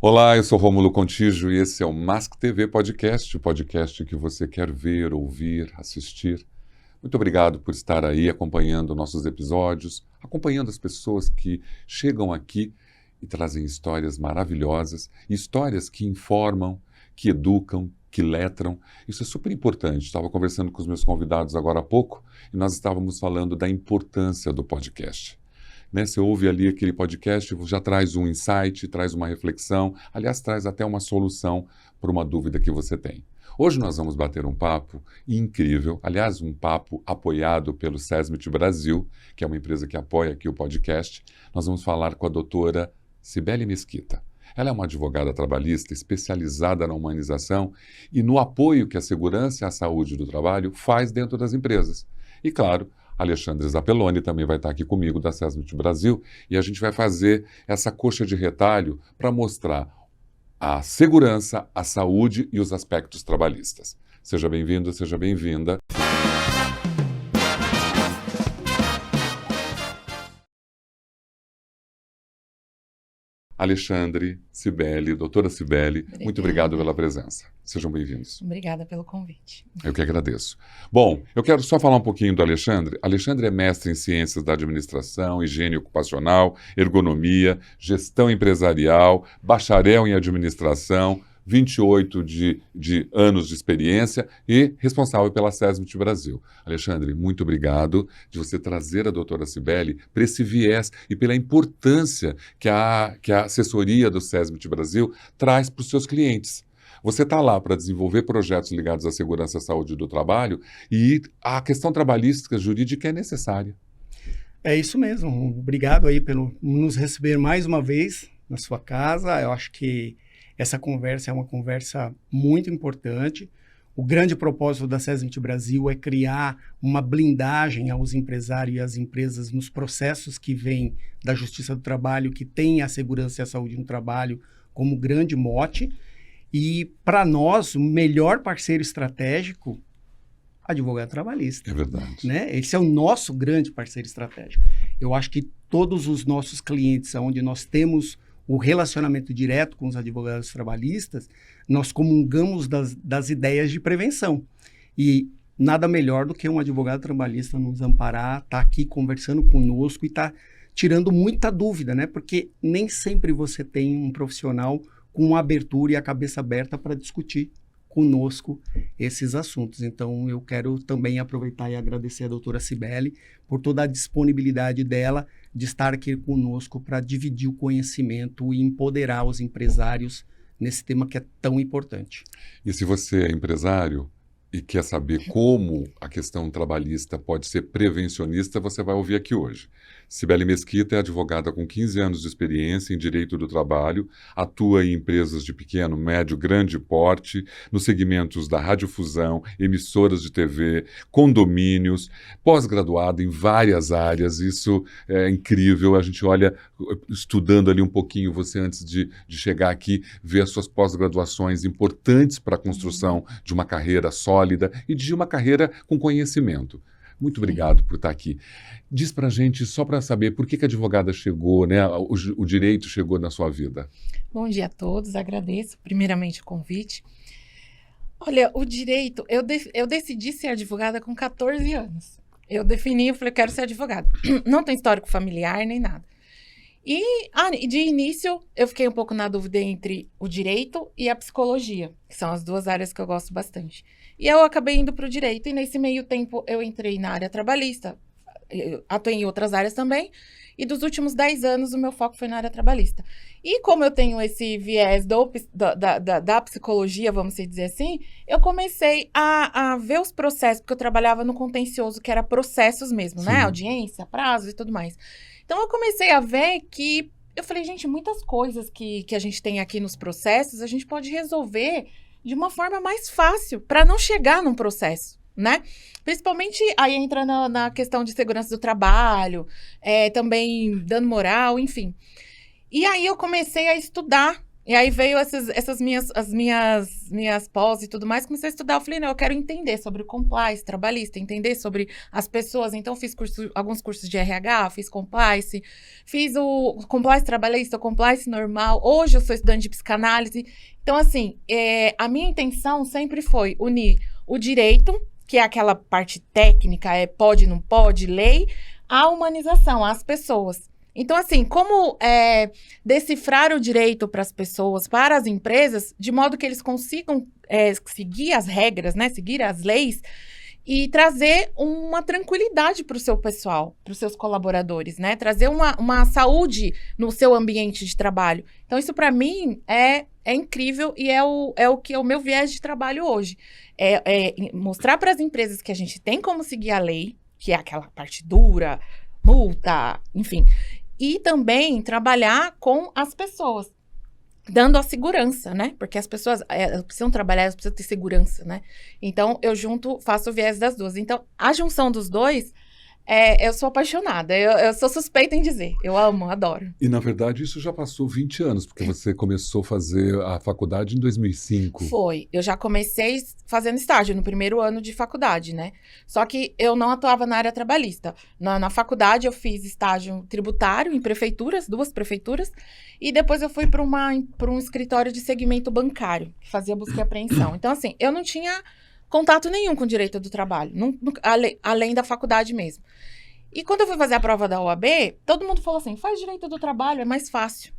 Olá, eu sou Rômulo Contígio e esse é o Mask TV Podcast, o podcast que você quer ver, ouvir, assistir. Muito obrigado por estar aí acompanhando nossos episódios, acompanhando as pessoas que chegam aqui e trazem histórias maravilhosas, histórias que informam, que educam, que letram. Isso é super importante. Estava conversando com os meus convidados agora há pouco e nós estávamos falando da importância do podcast. Você ouve ali aquele podcast, já traz um insight, traz uma reflexão, aliás, traz até uma solução para uma dúvida que você tem. Hoje nós vamos bater um papo incrível, aliás, um papo apoiado pelo SESMIT Brasil, que é uma empresa que apoia aqui o podcast. Nós vamos falar com a doutora Cibele Mesquita. Ela é uma advogada trabalhista especializada na humanização e no apoio que a segurança e a saúde do trabalho faz dentro das empresas. E, claro, Alexandre Zappelloni também vai estar aqui comigo da SESMIT Brasil e a gente vai fazer essa coxa de retalho para mostrar a segurança, a saúde e os aspectos trabalhistas. Seja bem-vindo, seja bem-vinda. Alexandre, Cibele, doutora Cibele, muito obrigado pela presença. Sejam bem-vindos. Obrigada pelo convite. Eu que agradeço. Bom, eu quero só falar um pouquinho do Alexandre. Alexandre é mestre em Ciências da Administração, Higiene Ocupacional, Ergonomia, Gestão Empresarial, bacharel em Administração, 28 de anos de experiência e responsável pela SESMIT Brasil. Alexandre, muito obrigado de você trazer a doutora Cibele para esse viés e pela importância que a assessoria do SESMIT Brasil traz para os seus clientes. Você está lá para desenvolver projetos ligados à segurança e à saúde do trabalho e a questão trabalhística jurídica é necessária. É isso mesmo. Obrigado aí pelo nos receber mais uma vez na sua casa. Eu acho que essa conversa é uma conversa muito importante. O grande propósito da SESMIT Brasil é criar uma blindagem aos empresários e às empresas nos processos que vêm da Justiça do Trabalho, que tem a segurança e a saúde no trabalho como grande mote. E, para nós, o melhor parceiro estratégico, advogado trabalhista. É verdade. Né? Esse é o nosso grande parceiro estratégico. Eu acho que todos os nossos clientes, onde nós temos o relacionamento direto com os advogados trabalhistas, nós comungamos das ideias de prevenção. E nada melhor do que um advogado trabalhista nos amparar, estar aqui conversando conosco e estar tirando muita dúvida, né? Porque nem sempre você tem um profissional com a abertura e a cabeça aberta para discutir conosco esses assuntos. Então, eu quero também aproveitar e agradecer a doutora Cibele por toda a disponibilidade dela de estar aqui conosco para dividir o conhecimento e empoderar os empresários nesse tema que é tão importante. E se você é empresário e quer saber como a questão trabalhista pode ser prevencionista, você vai ouvir aqui hoje. Cibele Mesquita é advogada com 15 anos de experiência em direito do trabalho, atua em empresas de pequeno, médio, grande porte, nos segmentos da radiodifusão, emissoras de TV, condomínios, pós-graduada em várias áreas. Isso é incrível. A gente olha, estudando ali um pouquinho, você antes de chegar aqui, vê as suas pós-graduações importantes para a construção de uma carreira sólida e de uma carreira com conhecimento. Muito obrigado por estar aqui. Diz pra gente, só para saber, por que a advogada chegou, né? O direito chegou na sua vida? Bom dia a todos, agradeço primeiramente o convite. Olha, o direito, eu decidi ser advogada com 14 anos. Eu defini, eu falei, eu quero ser advogada. Não tem histórico familiar nem nada. E de início, eu fiquei um pouco na dúvida entre o direito e a psicologia, que são as duas áreas que eu gosto bastante. E eu acabei indo para o direito, e nesse meio tempo eu entrei na área trabalhista, eu atuei em outras áreas também, e dos últimos 10 anos o meu foco foi na área trabalhista. E como eu tenho esse viés da psicologia, vamos dizer assim, eu comecei a ver os processos, porque eu trabalhava no contencioso, que era processos mesmo, Sim. né? Audiência, prazos e tudo mais. Então eu comecei a ver que, eu falei, gente, muitas coisas que a gente tem aqui nos processos, a gente pode resolver de uma forma mais fácil, para não chegar num processo, né? Principalmente aí entra na questão de segurança do trabalho, também dano moral, enfim. E aí eu comecei a estudar E aí veio essas minhas pós e tudo mais, comecei a estudar. Eu falei, não, eu quero entender sobre o compliance trabalhista, entender sobre as pessoas. Então, fiz alguns cursos de RH, fiz compliance, fiz o compliance trabalhista, o compliance normal. Hoje eu sou estudante de psicanálise. Então, assim, a minha intenção sempre foi unir o direito, que é aquela parte técnica, pode, não pode, lei, a humanização, as pessoas. Então, assim, como decifrar o direito para as pessoas, para as empresas, de modo que eles consigam seguir as regras, né? Seguir as leis e trazer uma tranquilidade para o seu pessoal, para os seus colaboradores, né? Trazer uma saúde no seu ambiente de trabalho. Então, isso para mim é incrível e é o que é o meu viés de trabalho hoje. Mostrar para as empresas que a gente tem como seguir a lei, que é aquela parte dura, multa, enfim. E também trabalhar com as pessoas, dando a segurança, né? Porque as pessoas elas precisam trabalhar, elas precisam ter segurança, né? Então, eu faço o viés das duas. Então, a junção dos dois, eu sou apaixonada. Eu sou suspeita em dizer. Eu amo, adoro. E, na verdade, isso já passou 20 anos, porque você começou a fazer a faculdade em 2005. Foi. Eu já comecei fazendo estágio no primeiro ano de faculdade, né? Só que eu não atuava na área trabalhista. Na faculdade, eu fiz estágio tributário em prefeituras, 2 prefeituras, e depois eu fui para um escritório de segmento bancário, que fazia busca e apreensão. Então, assim, eu não tinha contato nenhum com direito do trabalho, além da faculdade mesmo. E quando eu fui fazer a prova da OAB, todo mundo falou assim, faz direito do trabalho, é mais fácil.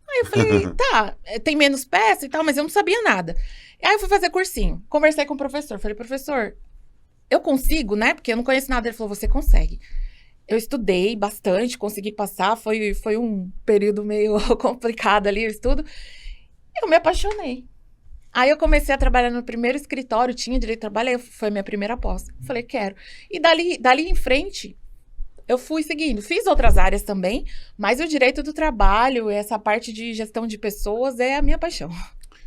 Aí eu falei, tá, tem menos peça e tal, mas eu não sabia nada. Aí eu fui fazer cursinho, conversei com o professor, falei, professor, eu consigo, né? Porque eu não conheço nada. Ele falou, você consegue. Eu estudei bastante, consegui passar, foi um período meio complicado ali, o estudo. Eu me apaixonei. Aí eu comecei a trabalhar no primeiro escritório, tinha direito de trabalho, aí foi a minha primeira pós. Falei, quero. E dali em frente, eu fui seguindo. Fiz outras áreas também, mas o direito do trabalho, essa parte de gestão de pessoas é a minha paixão.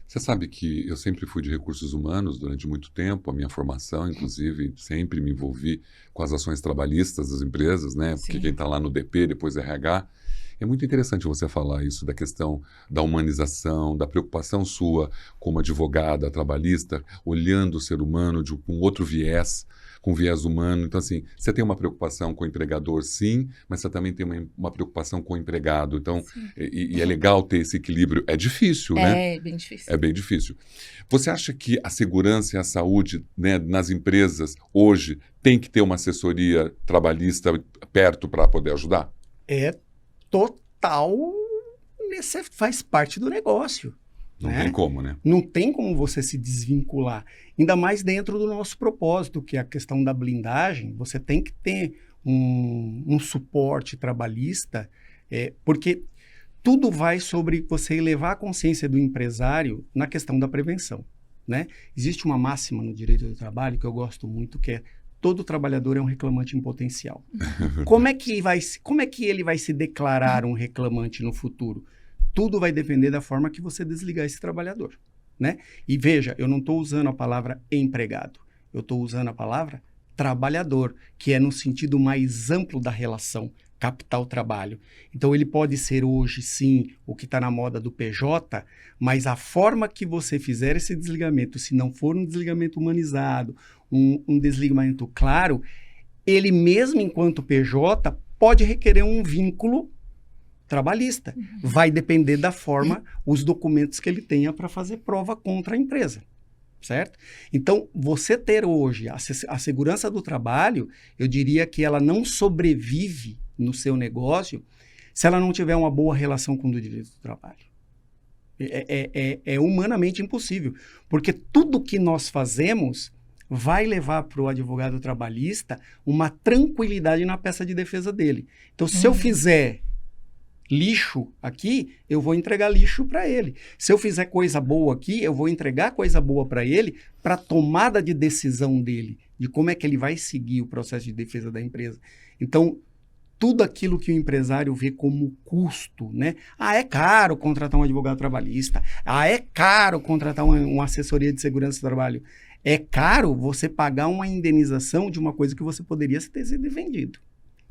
Você sabe que eu sempre fui de recursos humanos durante muito tempo, a minha formação, inclusive, sempre me envolvi com as ações trabalhistas das empresas, né? Porque quem está lá no DP, depois RH. É muito interessante você falar isso da questão da humanização, da preocupação sua como advogada trabalhista, olhando o ser humano com outro viés, com viés humano. Então, assim, você tem uma preocupação com o empregador, sim, mas você também tem uma preocupação com o empregado. Então, e é legal ter esse equilíbrio. É difícil, né? É bem difícil. É bem difícil. Você acha que a segurança e a saúde, né, nas empresas hoje tem que ter uma assessoria trabalhista perto para poder ajudar? Total, faz parte do negócio. Não né? tem como, né? Não tem como você se desvincular. Ainda mais dentro do nosso propósito, que é a questão da blindagem. Você tem que ter um suporte trabalhista, porque tudo vai sobre você elevar a consciência do empresário na questão da prevenção, né? Existe uma máxima no direito do trabalho que eu gosto muito, que é todo trabalhador é um reclamante em potencial. Como é que ele vai se declarar um reclamante no futuro? Tudo vai depender da forma que você desligar esse trabalhador, né? E veja, eu não estou usando a palavra empregado, eu estou usando a palavra trabalhador, que é no sentido mais amplo da relação capital-trabalho. Então, ele pode ser hoje, sim, o que está na moda do PJ, mas a forma que você fizer esse desligamento, se não for um desligamento humanizado, um desligamento claro, ele mesmo enquanto PJ pode requerer um vínculo trabalhista. Vai depender da forma, os documentos que ele tenha para fazer prova contra a empresa, certo? Então, você ter hoje a segurança do trabalho, eu diria que ela não sobrevive no seu negócio se ela não tiver uma boa relação com o direito do trabalho. É humanamente impossível, porque tudo que nós fazemos vai levar para o advogado trabalhista uma tranquilidade na peça de defesa dele. Então, se eu fizer lixo aqui, eu vou entregar lixo para ele. Se eu fizer coisa boa aqui, eu vou entregar coisa boa para ele, para a tomada de decisão dele, de como é que ele vai seguir o processo de defesa da empresa. Então, tudo aquilo que o empresário vê como custo, né? Ah, é caro contratar um advogado trabalhista. Ah, é caro contratar uma assessoria de segurança do trabalho. É caro você pagar uma indenização de uma coisa que você poderia ter sido vendido.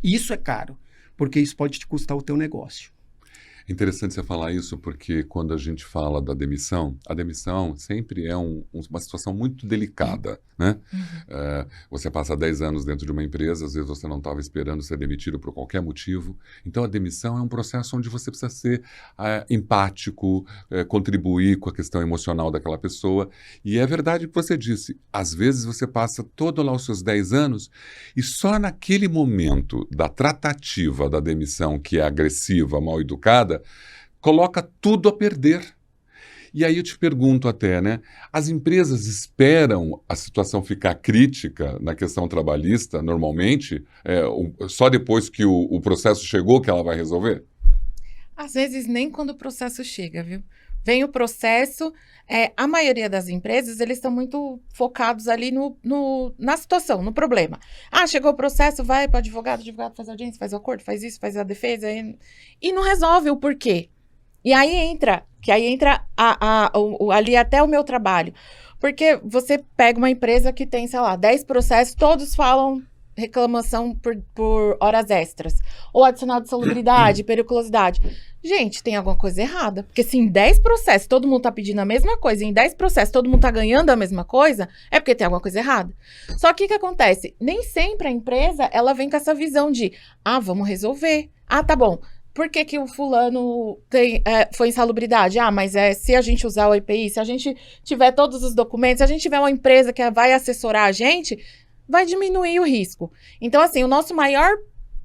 Isso é caro, porque isso pode te custar o teu negócio. É interessante você falar isso porque quando a gente fala da demissão, a demissão sempre é uma situação muito delicada, né? Você passa 10 anos dentro de uma empresa, às vezes você não estava esperando ser demitido por qualquer motivo. Então a demissão é um processo onde você precisa ser empático, contribuir com a questão emocional daquela pessoa. E é verdade o que você disse, às vezes você passa todos lá os seus 10 anos e só naquele momento da tratativa da demissão, que é agressiva, mal educada, coloca tudo a perder. E aí eu te pergunto até, né? As empresas esperam a situação ficar crítica na questão trabalhista, normalmente, só depois que o processo chegou que ela vai resolver? Às vezes nem quando o processo chega, viu? Vem o processo, a maioria das empresas, eles estão muito focados ali na situação, no problema. Chegou o processo, vai para o advogado faz audiência, faz o acordo, faz isso, faz a defesa, e não resolve o porquê. E aí entra ali até o meu trabalho. Porque você pega uma empresa que tem, sei lá, 10 processos, todos falam reclamação por horas extras. Ou adicional de salubridade, periculosidade. Gente, tem alguma coisa errada. Porque se em 10 processos todo mundo tá pedindo a mesma coisa, e em 10 processos todo mundo tá ganhando a mesma coisa, é porque tem alguma coisa errada. Só que o que acontece? Nem sempre a empresa, ela vem com essa visão de, vamos resolver. Tá bom. Por que o fulano foi insalubridade? Mas se a gente usar o EPI, se a gente tiver todos os documentos, se a gente tiver uma empresa que vai assessorar a gente, vai diminuir o risco. Então, assim, o nosso maior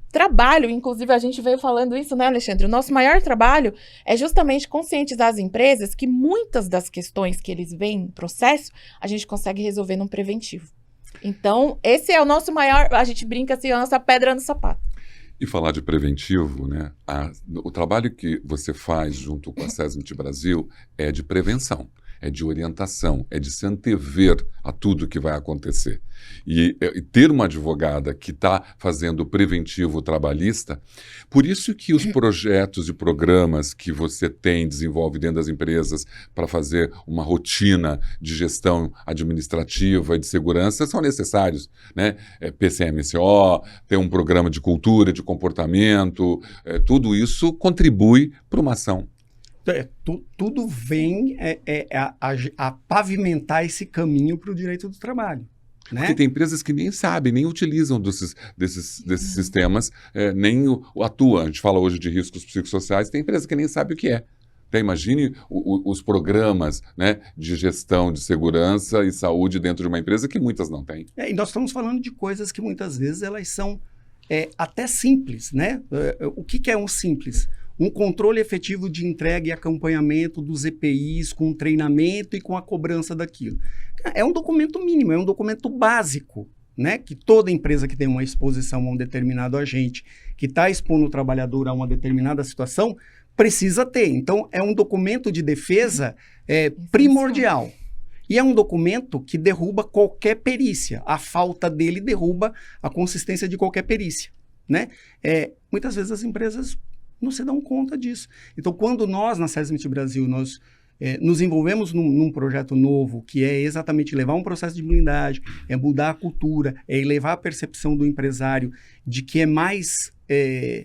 trabalho, inclusive a gente veio falando isso, né, Alexandre? O nosso maior trabalho é justamente conscientizar as empresas que muitas das questões que eles veem em processo, a gente consegue resolver num preventivo. Então, esse é o nosso maior, a gente brinca assim, a nossa pedra no sapato. E falar de preventivo, né? O trabalho que você faz junto com a SESMIT Brasil é de prevenção, é de orientação, é de se antever a tudo que vai acontecer. E ter uma advogada que está fazendo preventivo trabalhista, por isso que os projetos e programas que você desenvolve dentro das empresas para fazer uma rotina de gestão administrativa e de segurança são necessários, né? PCMSO, ter um programa de cultura, de comportamento, tudo isso contribui para uma ação. Tudo vem a pavimentar esse caminho para o direito do trabalho. Né? Porque tem empresas que nem sabem, nem utilizam desses sistemas, nem atuam. A gente fala hoje de riscos psicossociais, tem empresa que nem sabe o que é. Então, imagine os programas, né, de gestão de segurança e saúde dentro de uma empresa que muitas não têm. E nós estamos falando de coisas que muitas vezes elas são até simples. Né? O que é um simples? Um controle efetivo de entrega e acompanhamento dos EPIs com treinamento e com a cobrança daquilo. É um documento mínimo, é um documento básico, né? Que toda empresa que tem uma exposição a um determinado agente, que está expondo o trabalhador a uma determinada situação, precisa ter. Então, é um documento de defesa primordial. E é um documento que derruba qualquer perícia. A falta dele derruba a consistência de qualquer perícia, né? Muitas vezes as empresas não se dão conta disso. Então, quando nós, na SESMIT Brasil, nós nos envolvemos num projeto novo, que é exatamente levar um processo de blindagem, mudar a cultura, elevar a percepção do empresário de que é mais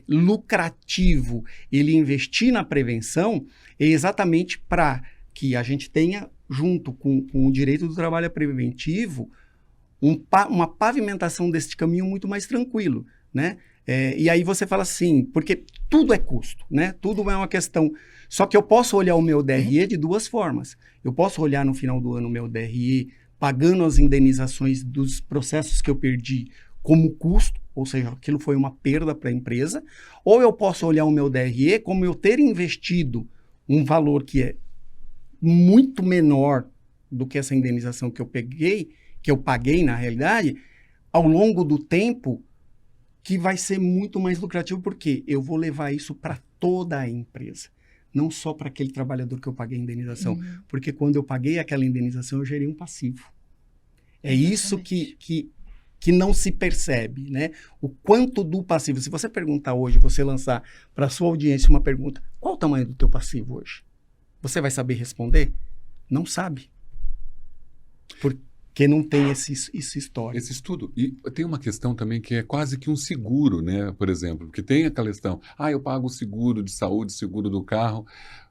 lucrativo ele investir na prevenção, é exatamente para que a gente tenha, junto com o direito do trabalho preventivo, uma pavimentação desse caminho muito mais tranquilo, né? E aí você fala assim, porque tudo é custo, né? Tudo é uma questão. Só que eu posso olhar o meu DRE de duas formas. Eu posso olhar no final do ano o meu DRE pagando as indenizações dos processos que eu perdi como custo, ou seja, aquilo foi uma perda para a empresa, ou eu posso olhar o meu DRE como eu ter investido um valor que é muito menor do que essa indenização que eu paguei na realidade, ao longo do tempo, que vai ser muito mais lucrativo, porque eu vou levar isso para toda a empresa, não só para aquele trabalhador que eu paguei a indenização, porque quando eu paguei aquela indenização, eu gerei um passivo. É isso que não se percebe, né? O quanto do passivo. Se você perguntar hoje, você lançar para a sua audiência uma pergunta, qual o tamanho do teu passivo hoje? Você vai saber responder? Não sabe. que não tem esse histórico. Esse estudo. E tem uma questão também que é quase que um seguro, né? Por exemplo, porque tem aquela questão, eu pago o seguro de saúde, seguro do carro.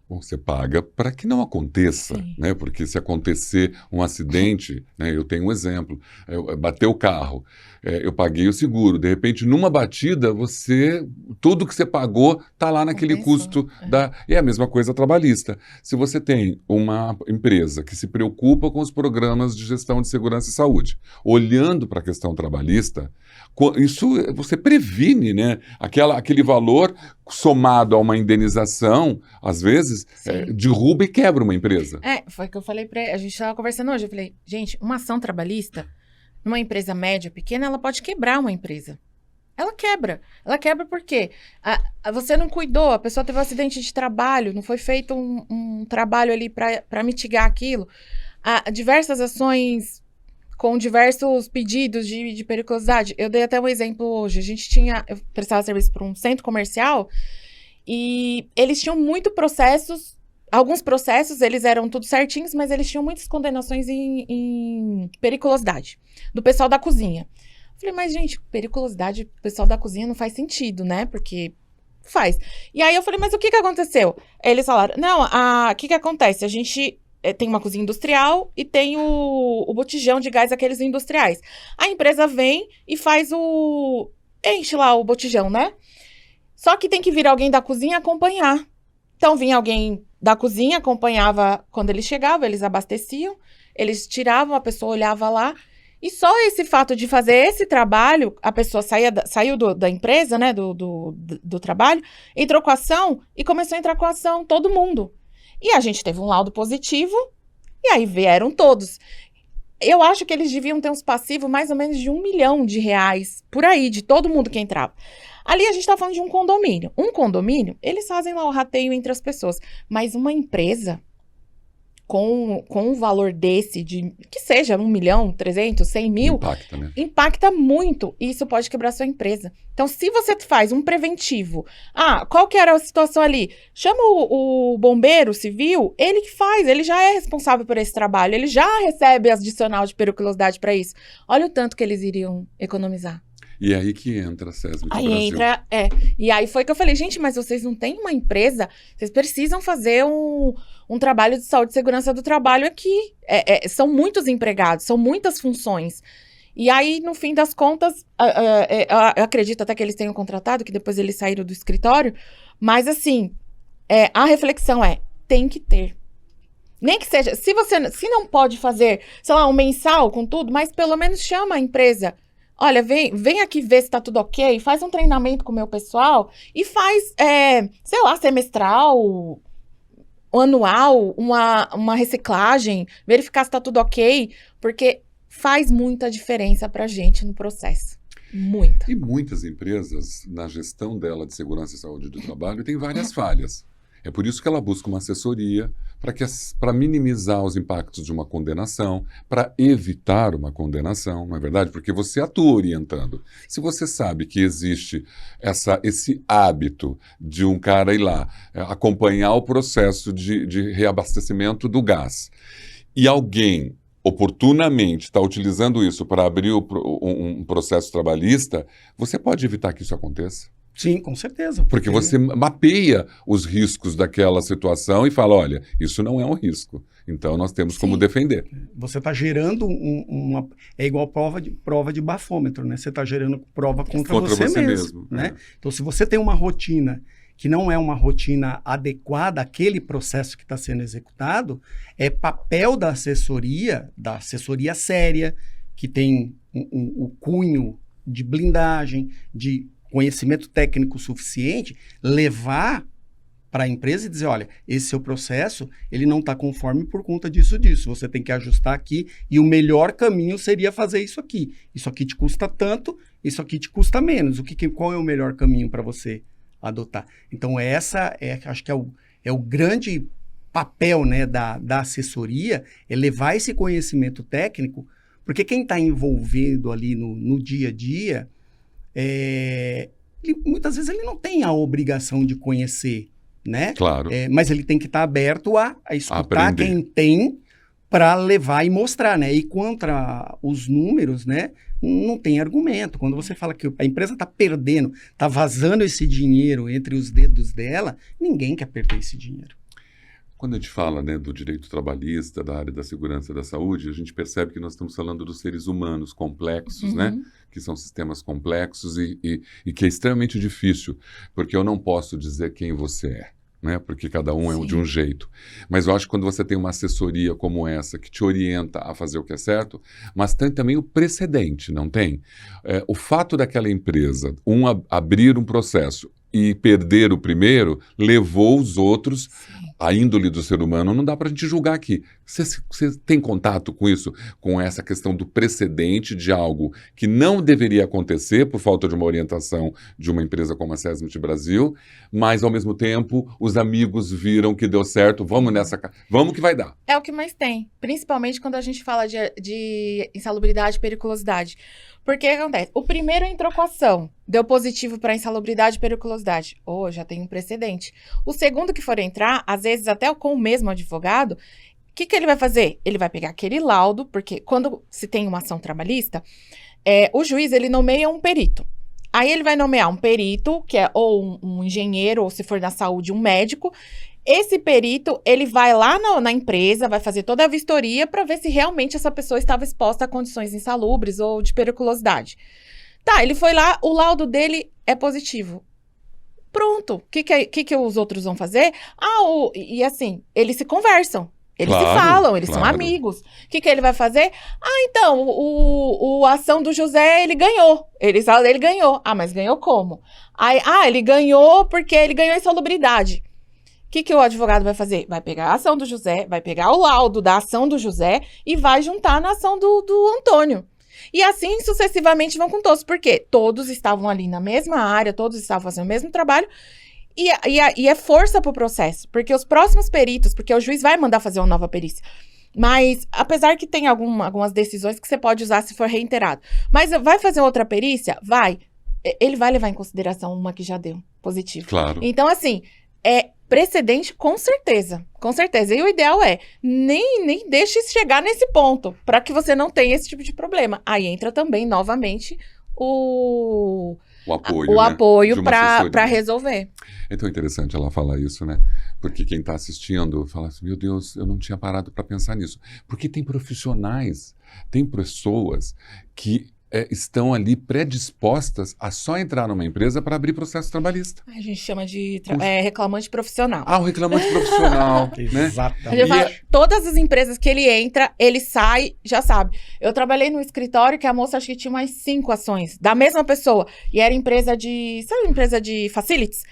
Bom, você paga para que não aconteça, Sim. né? Porque se acontecer um acidente, né? Eu tenho um exemplo, bateu o carro, eu paguei o seguro, de repente numa batida tudo que você pagou está lá naquele Compensou, custo é a mesma coisa trabalhista. Se você tem uma empresa que se preocupa com os programas de gestão de segurança e saúde, olhando para a questão trabalhista, isso você previne, né? Aquele valor somado a uma indenização, às vezes, derruba e quebra uma empresa. Foi o que eu falei a gente estava conversando hoje. Eu falei, gente, uma ação trabalhista, numa empresa média, pequena, ela pode quebrar uma empresa. Ela quebra. Ela quebra porque você não cuidou, a pessoa teve um acidente de trabalho, não foi feito um trabalho ali para mitigar aquilo. Diversas ações com diversos pedidos de periculosidade. Eu dei até um exemplo hoje. Eu prestava serviço para um centro comercial e eles tinham alguns processos, eles eram tudo certinhos, mas eles tinham muitas condenações em periculosidade do pessoal da cozinha. Falei, mas gente, periculosidade do pessoal da cozinha não faz sentido, né? Porque faz. E aí eu falei, mas o que aconteceu? Eles falaram, não, o que acontece? A gente tem uma cozinha industrial e tem o botijão de gás, aqueles industriais. A empresa vem e enche lá o botijão, né? Só que tem que vir alguém da cozinha acompanhar. Então vinha alguém da cozinha, acompanhava quando eles chegavam, eles abasteciam, eles tiravam, a pessoa olhava lá. E só esse fato de fazer esse trabalho, a pessoa saiu da empresa, né, do trabalho, entrou com a ação e começou a entrar com a ação todo mundo. E a gente teve um laudo positivo, e aí vieram todos. Eu acho que eles deviam ter uns passivos mais ou menos de R$1 milhão por aí, de todo mundo que entrava. Ali a gente tá falando de um condomínio. Um condomínio, eles fazem lá o rateio entre as pessoas. Mas uma empresa com um valor desse, que seja 1 milhão, 300, 100 mil, impacta, né? Impacta muito e isso pode quebrar sua empresa. Então, se você faz um preventivo, qual que era a situação ali? Chama o bombeiro civil, ele que faz, ele já é responsável por esse trabalho, ele já recebe adicional de periculosidade para isso. Olha o tanto que eles iriam economizar. E é aí que entra a SESMIC Brasil. E aí foi que eu falei, gente, mas vocês não têm uma empresa, vocês precisam fazer um trabalho de saúde e segurança do trabalho aqui. São muitos empregados, são muitas funções. E aí, no fim das contas, eu acredito até que eles tenham contratado, que depois eles saíram do escritório, mas assim, a reflexão tem que ter. Nem que seja, se não pode fazer, sei lá, um mensal com tudo, mas pelo menos chama a empresa. Olha, vem aqui ver se tá tudo ok, faz um treinamento com o meu pessoal e faz, sei lá, semestral, anual, uma reciclagem, verificar se tá tudo ok, porque faz muita diferença pra gente no processo. Muita. E muitas empresas, na gestão dela de segurança e saúde do trabalho, têm várias falhas. É por isso que ela busca uma assessoria para minimizar os impactos de uma condenação, para evitar uma condenação, não é verdade? Porque você atua orientando. Se você sabe que existe esse hábito de um cara ir lá acompanhar o processo de reabastecimento do gás e alguém oportunamente está utilizando isso para abrir um processo trabalhista, você pode evitar que isso aconteça. Sim, com certeza. Porque você mapeia os riscos daquela situação e fala, olha, isso não é um risco. Então, nós temos como defender. Você está gerando É igual prova de bafômetro, né? Você está gerando prova contra você mesmo. Né? Então, se você tem uma rotina que não é uma rotina adequada àquele processo que está sendo executado, é papel da assessoria séria, que tem o cunho de blindagem, de conhecimento técnico suficiente, levar para a empresa e dizer, olha, esse seu processo, ele não está conforme por conta disso, você tem que ajustar aqui e o melhor caminho seria fazer isso aqui te custa tanto, isso aqui te custa menos, qual é o melhor caminho para você adotar? Então acho que é o grande papel, né, da assessoria, é levar esse conhecimento técnico, porque quem está envolvido ali no dia a dia, muitas vezes ele não tem a obrigação de conhecer, né? Claro. Mas ele tem que estar aberto a escutar quem tem, para levar e mostrar, né? E contra os números, né? Não tem argumento. Quando você fala que a empresa está perdendo, está vazando esse dinheiro entre os dedos dela, ninguém quer perder esse dinheiro. Quando a gente fala, né, do direito trabalhista, da área da segurança e da saúde, a gente percebe que nós estamos falando dos seres humanos complexos, né? Que são sistemas complexos e que é extremamente difícil, porque eu não posso dizer quem você é. Né? Porque cada um é de um jeito. Mas eu acho que quando você tem uma assessoria como essa, que te orienta a fazer o que é certo, mas tem também o precedente, não tem? O fato daquela empresa, abrir um processo e perder o primeiro, levou os outros, a índole do ser humano, não dá para a gente julgar aqui. Você tem contato com isso? Com essa questão do precedente de algo que não deveria acontecer por falta de uma orientação de uma empresa como a Sesmit Brasil, mas, ao mesmo tempo, os amigos viram que deu certo, vamos que vai dar. É o que mais tem, principalmente quando a gente fala de insalubridade e periculosidade. Porque o que acontece? O primeiro entrou com a ação, deu positivo para insalubridade e periculosidade. Já tem um precedente. O segundo que for entrar, às vezes até com o mesmo advogado, o que ele vai fazer? Ele vai pegar aquele laudo, porque quando se tem uma ação trabalhista, o juiz ele nomeia um perito. Aí ele vai nomear um perito, que é ou um engenheiro, ou se for na saúde, um médico. Esse perito, ele vai lá na empresa, vai fazer toda a vistoria para ver se realmente essa pessoa estava exposta a condições insalubres ou de periculosidade. Tá, ele foi lá, o laudo dele é positivo. Pronto. O que os outros vão fazer? E assim, eles se conversam. Eles se falam, eles são amigos. O que ele vai fazer? Então, a ação do José, ele ganhou. Ele ganhou. Mas ganhou como? Ele ganhou porque ele ganhou insalubridade. O que o advogado vai fazer? Vai pegar a ação do José, vai pegar o laudo da ação do José e vai juntar na ação do Antônio. E assim sucessivamente vão com todos, porque todos estavam ali na mesma área, todos estavam fazendo o mesmo trabalho, e é força pro processo, porque os próximos peritos, porque o juiz vai mandar fazer uma nova perícia, mas apesar que tem algumas decisões que você pode usar se for reiterado, mas vai fazer outra perícia? Ele vai levar em consideração uma que já deu positivo. Claro. Então, assim, precedente, com certeza. Com certeza. E o ideal nem deixe chegar nesse ponto, para que você não tenha esse tipo de problema. Aí entra também, novamente, o apoio para resolver. É tão interessante ela falar isso, né? Porque quem está assistindo fala assim, meu Deus, eu não tinha parado para pensar nisso. Porque tem profissionais, tem pessoas que estão ali predispostas a só entrar numa empresa para abrir processo trabalhista. A gente chama de reclamante profissional. O reclamante profissional, né? Exatamente. Todas as empresas que ele entra, ele sai, já sabe. Eu trabalhei num escritório que a moça acho que tinha mais 5 ações da mesma pessoa. E era empresa de facilities?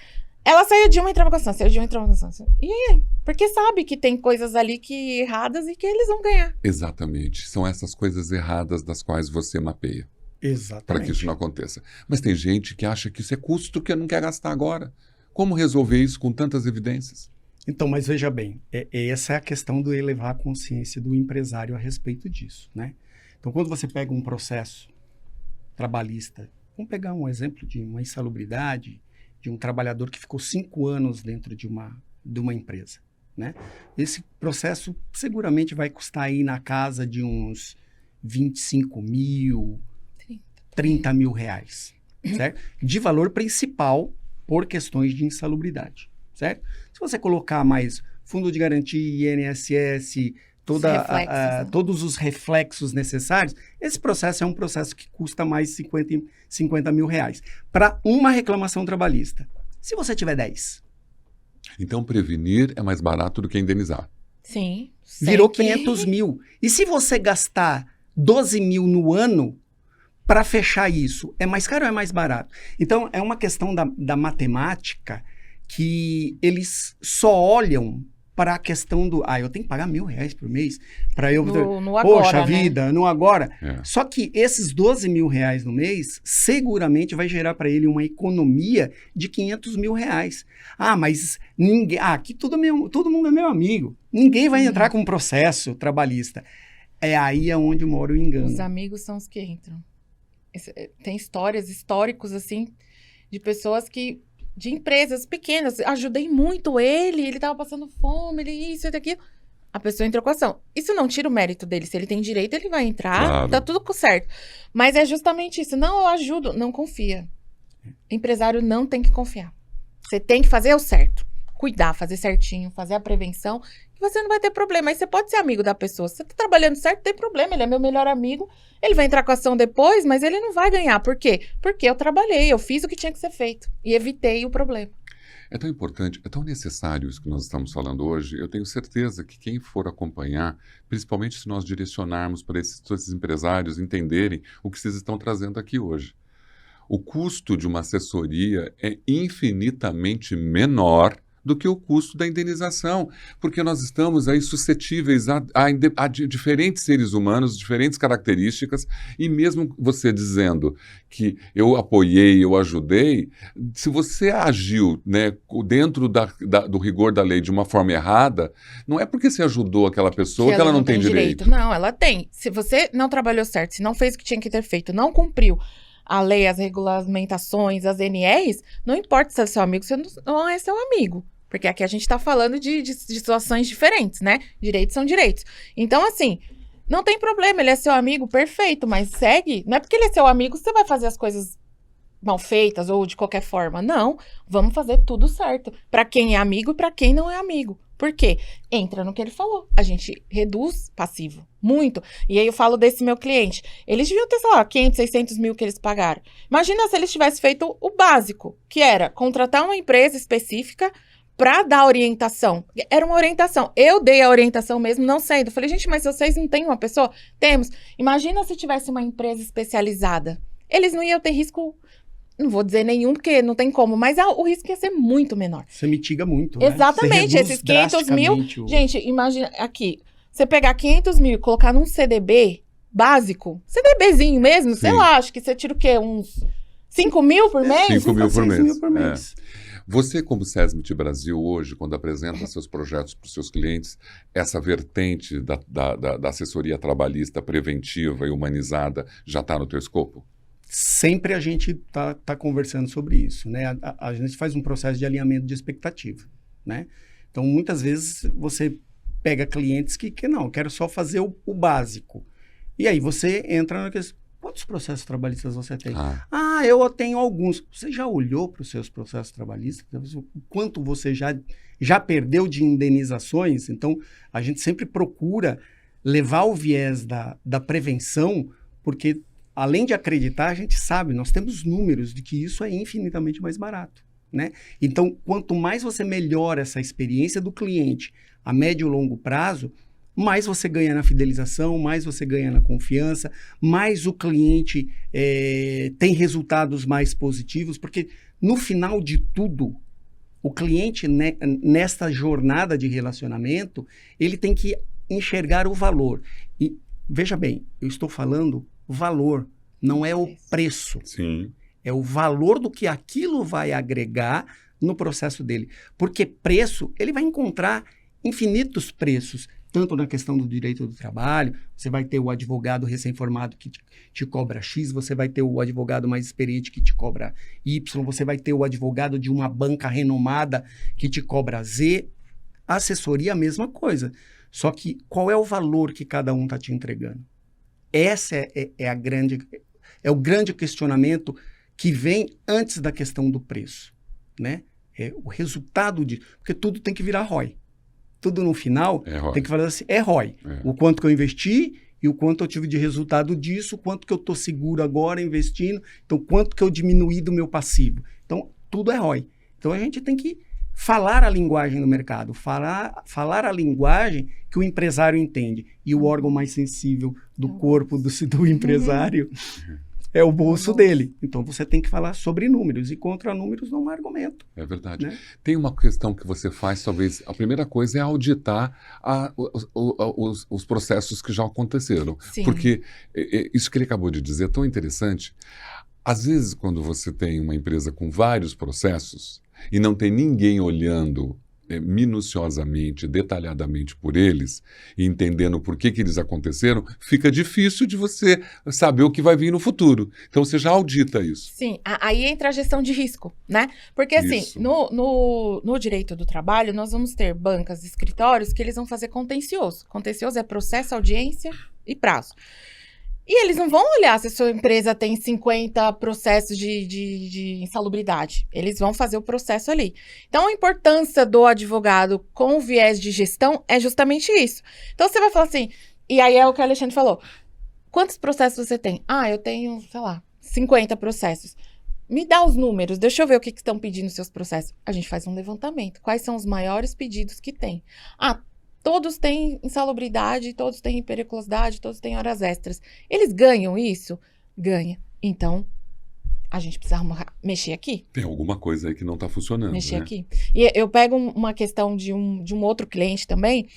Ela saía de uma e entrava com ação, saía de uma e entrava com ação. E aí? Porque sabe que tem coisas ali erradas e que eles vão ganhar. Exatamente. São essas coisas erradas das quais você mapeia. Exatamente. Para que isso não aconteça. Mas tem gente que acha que isso é custo que não quer gastar agora. Como resolver isso com tantas evidências? Então, mas veja bem, essa é a questão do elevar a consciência do empresário a respeito disso, né? Então, quando você pega um processo trabalhista, vamos pegar um exemplo de uma insalubridade, de um trabalhador que ficou 5 anos dentro de uma empresa, né? Esse processo seguramente vai custar aí na casa de uns 25 mil, 30 mil reais, certo? De valor principal por questões de insalubridade, certo? Se você colocar mais fundo de garantia, INSS, todos os reflexos necessários, esse processo é um processo que custa mais 50 mil reais para uma reclamação trabalhista. Se você tiver 10. Então, prevenir é mais barato do que indenizar. Sim. Virou 500 mil. E se você gastar 12 mil no ano para fechar isso, é mais caro ou é mais barato? Então, é uma questão da matemática que eles só olham para a questão do, eu tenho que pagar R$1.000 por mês para eu... No agora, poxa vida, né? no agora. É. Só que esses 12 mil reais no mês, seguramente vai gerar para ele uma economia de 500 mil reais. Mas ninguém... aqui todo mundo é meu amigo. Ninguém vai entrar com um processo trabalhista. É aí onde mora o engano. Os amigos são os que entram. Tem históricos, assim, de pessoas de empresas pequenas, ajudei muito ele estava passando fome, isso e aquilo. A pessoa entrou com a ação. Isso não tira o mérito dele. Se ele tem direito, ele vai entrar, Claro. tá tudo certo. Mas é justamente isso. Não, eu ajudo. Não confia. Empresário não tem que confiar. Você tem que fazer o certo. Cuidar, fazer certinho, fazer a prevenção, que você não vai ter problema. Aí você pode ser amigo da pessoa. Se você tá trabalhando certo, tem problema. Ele é meu melhor amigo. Ele vai entrar com a ação depois, mas ele não vai ganhar. Por quê? Porque eu trabalhei, eu fiz o que tinha que ser feito. E evitei o problema. É tão importante, é tão necessário isso que nós estamos falando hoje. Eu tenho certeza que quem for acompanhar, principalmente se nós direcionarmos para esses empresários entenderem o que vocês estão trazendo aqui hoje. O custo de uma assessoria é infinitamente menor do que o custo da indenização, porque nós estamos aí suscetíveis a diferentes seres humanos, diferentes características, e mesmo você dizendo que eu apoiei, eu ajudei, se você agiu, né, dentro do rigor da lei de uma forma errada, não é porque você ajudou aquela pessoa que ela não tem direito. Não, ela tem. Se você não trabalhou certo, se não fez o que tinha que ter feito, não cumpriu a lei, as regulamentações, as NRs, não importa se é seu amigo, se não é seu amigo. Porque aqui a gente tá falando de situações diferentes, né? Direitos são direitos. Então, assim, não tem problema, ele é seu amigo, perfeito, mas segue. Não é porque ele é seu amigo que você vai fazer as coisas mal feitas ou de qualquer forma. Não, vamos fazer tudo certo. Pra quem é amigo e pra quem não é amigo. Por quê? Entra no que ele falou. A gente reduz passivo. Muito. E aí eu falo desse meu cliente. Eles deviam ter, sei lá, 500, 600 mil que eles pagaram. Imagina se eles tivessem feito o básico, que era contratar uma empresa específica para dar orientação. Era uma orientação. Eu dei a orientação mesmo, não sendo. Eu falei, gente, mas vocês não têm uma pessoa? Temos. Imagina se tivesse uma empresa especializada. Eles não iam ter risco... Não vou dizer nenhum, porque não tem como, mas o risco ia ser muito menor. Você mitiga muito, Exatamente, né? esses 500 mil... Gente, imagina aqui, você pegar 500 mil e colocar num CDB básico, CDBzinho mesmo, sei lá, acho que você tira o quê? Uns 5 mil por mês? 5 mil por mês. 6 mil por mês. Você, como SESMIT Brasil, hoje, quando apresenta seus projetos para os seus clientes, essa vertente da assessoria trabalhista preventiva e humanizada já está no teu escopo? Sempre a gente tá conversando sobre isso, né? A gente faz um processo de alinhamento de expectativa, né? Então, muitas vezes, você pega clientes que não, quero só fazer o básico. E aí, você entra na questão, quantos processos trabalhistas você tem? Eu tenho alguns. Você já olhou para os seus processos trabalhistas? O quanto você já perdeu de indenizações? Então, a gente sempre procura levar o viés da prevenção, porque... Além de acreditar, a gente sabe, nós temos números de que isso é infinitamente mais barato, né? Então, quanto mais você melhora essa experiência do cliente a médio e longo prazo, mais você ganha na fidelização, mais você ganha na confiança, mais o cliente tem resultados mais positivos, porque no final de tudo, o cliente, né, nesta jornada de relacionamento, ele tem que enxergar o valor. E, veja bem, eu estou falando valor, não é o preço. Sim. É o valor do que aquilo vai agregar no processo dele. Porque preço, ele vai encontrar infinitos preços, tanto na questão do direito do trabalho, você vai ter o advogado recém-formado que te cobra X, você vai ter o advogado mais experiente que te cobra Y, você vai ter o advogado de uma banca renomada que te cobra Z. A assessoria, a mesma coisa. Só que qual é o valor que cada um está te entregando? Essa é o grande questionamento que vem antes da questão do preço, né? É o resultado disso, porque tudo tem que virar ROI. Tudo no final tem que falar assim, é ROI. O quanto que eu investi e o quanto eu tive de resultado disso, o quanto que eu estou seguro agora investindo, então quanto que eu diminuí do meu passivo. Então, tudo é ROI. Então, a gente tem que falar a linguagem do mercado, falar a linguagem que o empresário entende. E o órgão mais sensível do corpo do empresário é o bolso dele. Então, você tem que falar sobre números. E contra números não há argumento. É verdade. Né? Tem uma questão que você faz, talvez, a primeira coisa é auditar os processos que já aconteceram. Sim. Porque isso que ele acabou de dizer é tão interessante. Às vezes, quando você tem uma empresa com vários processos e não tem ninguém olhando minuciosamente, detalhadamente por eles, e entendendo por que eles aconteceram, fica difícil de você saber o que vai vir no futuro. Então você já audita isso. Sim, aí entra a gestão de risco, né? Porque assim, Isso. no direito do trabalho, nós vamos ter bancas, escritórios que eles vão fazer contencioso. Contencioso é processo, audiência e prazo. E eles não vão olhar se a sua empresa tem 50 processos de insalubridade. Eles vão fazer o processo ali. Então, a importância do advogado com viés de gestão é justamente isso. Então, você vai falar assim, e aí é o que o Alexandre falou. Quantos processos você tem? Eu tenho, sei lá, 50 processos. Me dá os números, deixa eu ver o que estão pedindo nos seus processos. A gente faz um levantamento. Quais são os maiores pedidos que tem? Todos têm insalubridade, todos têm periculosidade, todos têm horas extras. Eles ganham isso? Ganha. Então, a gente precisa mexer aqui. Tem alguma coisa aí que não está funcionando, Mexer né? aqui. E eu pego uma questão de um outro cliente também.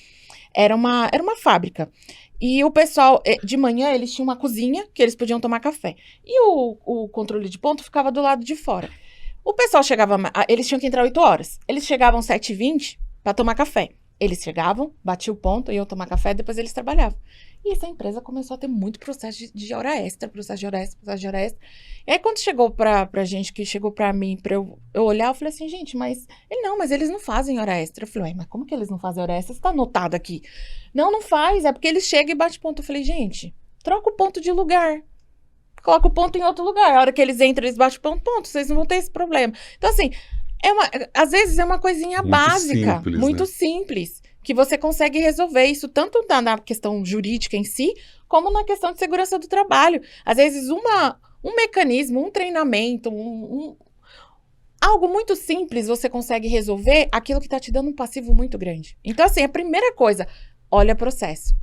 Era uma fábrica. E o pessoal, de manhã, eles tinham uma cozinha que eles podiam tomar café. E o controle de ponto ficava do lado de fora. O pessoal chegava, eles tinham que entrar 8 horas. Eles chegavam 7h20 para tomar café. Eles chegavam, batiam o ponto, iam tomar café, depois eles trabalhavam. E essa empresa começou a ter muito processo de hora extra, processo de hora extra. E aí, quando chegou pra gente, que chegou pra mim, pra eu olhar, eu falei assim, gente, mas eles não fazem hora extra. Eu falei, mas como que eles não fazem hora extra? Isso tá anotado aqui. Não faz, é porque eles chegam e batem ponto. Eu falei, gente, troca o ponto de lugar. Coloca o ponto em outro lugar. A hora que eles entram, eles batem ponto, vocês não vão ter esse problema. Então, assim, às vezes é uma coisinha Muito básica, simples, muito né? simples, que você consegue resolver isso tanto na questão jurídica em si, como na questão de segurança do trabalho. Às vezes, um mecanismo, um treinamento, algo muito simples, você consegue resolver aquilo que está te dando um passivo muito grande. Então, assim, a primeira coisa, olha o processo.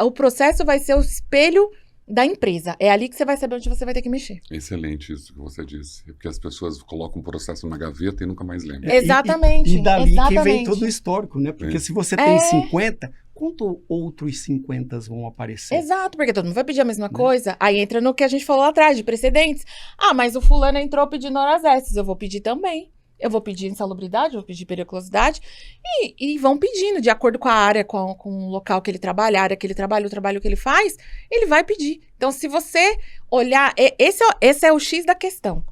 O processo vai ser o espelho da empresa. É ali que você vai saber onde você vai ter que mexer. Excelente isso que você disse. Porque as pessoas colocam o processo numa gaveta e nunca mais lembram. Exatamente. E dali que vem exatamente. todo o histórico, né? Porque É. se você tem 50, quantos outros 50 vão aparecer? Exato, porque todo mundo vai pedir a mesma coisa. Aí entra no que a gente falou lá atrás, de precedentes. Mas o fulano entrou pedindo horas extras, eu vou pedir também. Eu vou pedir insalubridade, eu vou pedir periculosidade. E vão pedindo, de acordo com a área, com o local que ele trabalha, a área que ele trabalha, o trabalho que ele faz, ele vai pedir. Então, se você olhar, esse é o X da questão.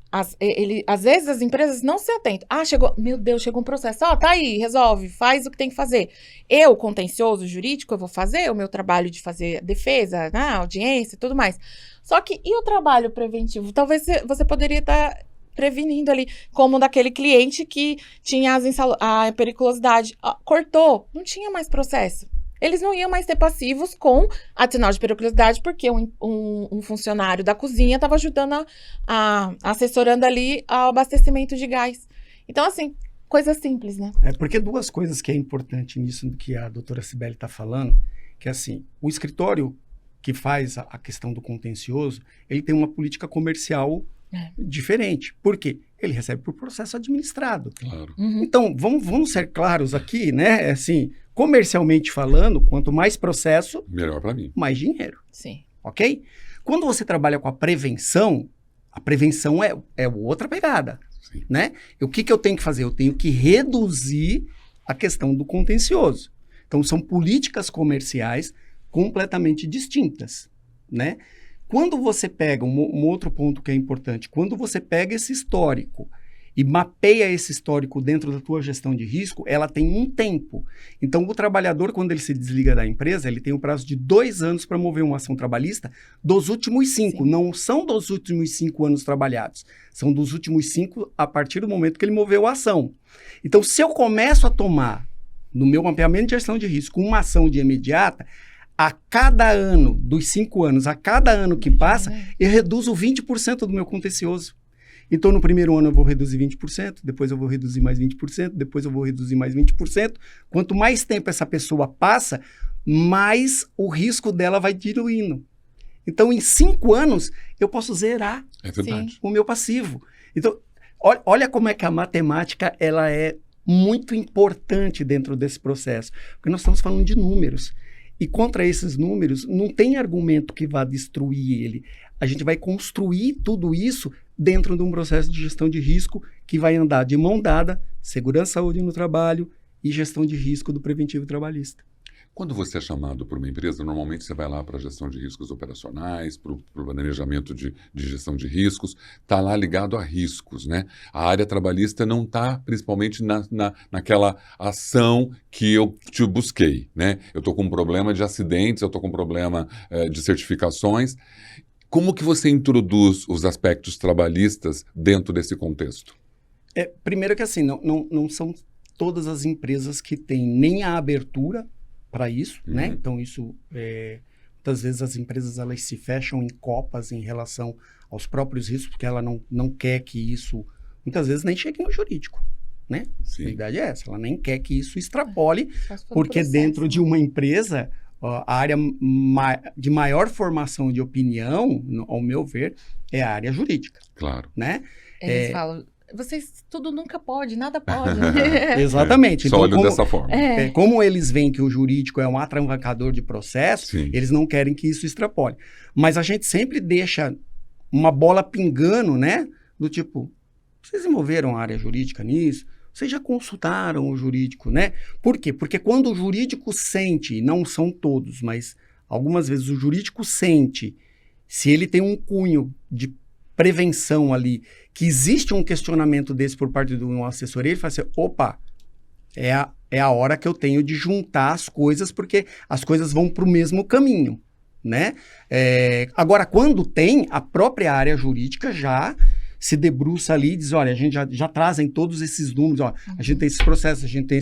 Às vezes as empresas não se atentam. Chegou, meu Deus, chegou um processo. Tá aí, resolve, faz o que tem que fazer. Eu, contencioso, jurídico, eu vou fazer o meu trabalho de fazer defesa, audiência e tudo mais. Só que, e o trabalho preventivo? Talvez você poderia estar prevenindo ali, como daquele cliente que tinha a periculosidade. Cortou, não tinha mais processo. Eles não iam mais ter passivos com adicional de periculosidade, porque um funcionário da cozinha estava ajudando, assessorando ali o abastecimento de gás. Então, assim, coisa simples, né? Porque duas coisas que é importante nisso do que a doutora Cibele está falando, que assim, o escritório que faz a questão do contencioso, ele tem uma política comercial diferente. Por quê? Ele recebe por processo administrado. Claro. Então, vamos ser claros aqui, né? Assim, comercialmente falando, quanto mais processo, Melhor para mim. mais dinheiro. Sim. Ok? Quando você trabalha com a prevenção é outra pegada. Sim. Né? E o que eu tenho que fazer? Eu tenho que reduzir a questão do contencioso. Então, são políticas comerciais completamente distintas, né? Quando você pega um outro ponto que é importante, quando você pega esse histórico e mapeia esse histórico dentro da tua gestão de risco, ela tem um tempo. Então, o trabalhador, quando ele se desliga da empresa, ele tem um prazo de 2 anos para mover uma ação trabalhista dos últimos 5. Sim. Não são dos últimos 5 anos trabalhados. São dos últimos 5 a partir do momento que ele moveu a ação. Então, se eu começo a tomar, no meu mapeamento de gestão de risco, uma ação de imediata, a cada ano, dos 5 anos, a cada ano que passa, eu reduzo 20% do meu contencioso. Então, no primeiro ano eu vou reduzir 20%, depois eu vou reduzir mais 20%, depois eu vou reduzir mais 20%. Quanto mais tempo essa pessoa passa, mais o risco dela vai diluindo. Então, em 5 anos, eu posso zerar É verdade. o meu passivo. Então, olha como é que a matemática ela é muito importante dentro desse processo. Porque nós estamos falando de números. E contra esses números, não tem argumento que vá destruir ele. A gente vai construir tudo isso dentro de um processo de gestão de risco que vai andar de mão dada, segurança e saúde no trabalho e gestão de risco do preventivo trabalhista. Quando você é chamado por uma empresa, normalmente você vai lá para a gestão de riscos operacionais, para o planejamento de gestão de riscos, está lá ligado a riscos, né? A área trabalhista não está principalmente naquela ação que eu te busquei, né? Eu estou com um problema de acidentes, eu estou com um problema de certificações. Como que você introduz os aspectos trabalhistas dentro desse contexto? Primeiro que assim, não são todas as empresas que têm nem a abertura para isso, né? Então isso, muitas vezes as empresas elas se fecham em copas em relação aos próprios riscos, porque ela não quer que isso, muitas vezes nem chegue no jurídico, né? Sim. A verdade é essa, ela nem quer que isso extrapole, porque processo, dentro né? de uma empresa, a área de maior formação de opinião, ao meu ver, é a área jurídica, Claro. né? Eles falam, vocês tudo nunca pode, nada pode. Exatamente. Só Então, olham dessa forma. como eles veem que o jurídico é um atravancador de processo, Sim. eles não querem que isso extrapole. Mas a gente sempre deixa uma bola pingando, né? Do tipo, vocês desenvolveram a área jurídica nisso? Vocês já consultaram o jurídico, né? Por quê? Porque quando o jurídico sente, não são todos, mas algumas vezes o jurídico sente, se ele tem um cunho de prevenção ali, que existe um questionamento desse por parte de uma assessoria, ele fala assim, opa, é a hora que eu tenho de juntar as coisas, porque as coisas vão para o mesmo caminho, né? Agora, quando tem, a própria área jurídica já se debruça ali e diz, olha, a gente já trazem todos esses números, ó, a gente tem esses processos, a gente tem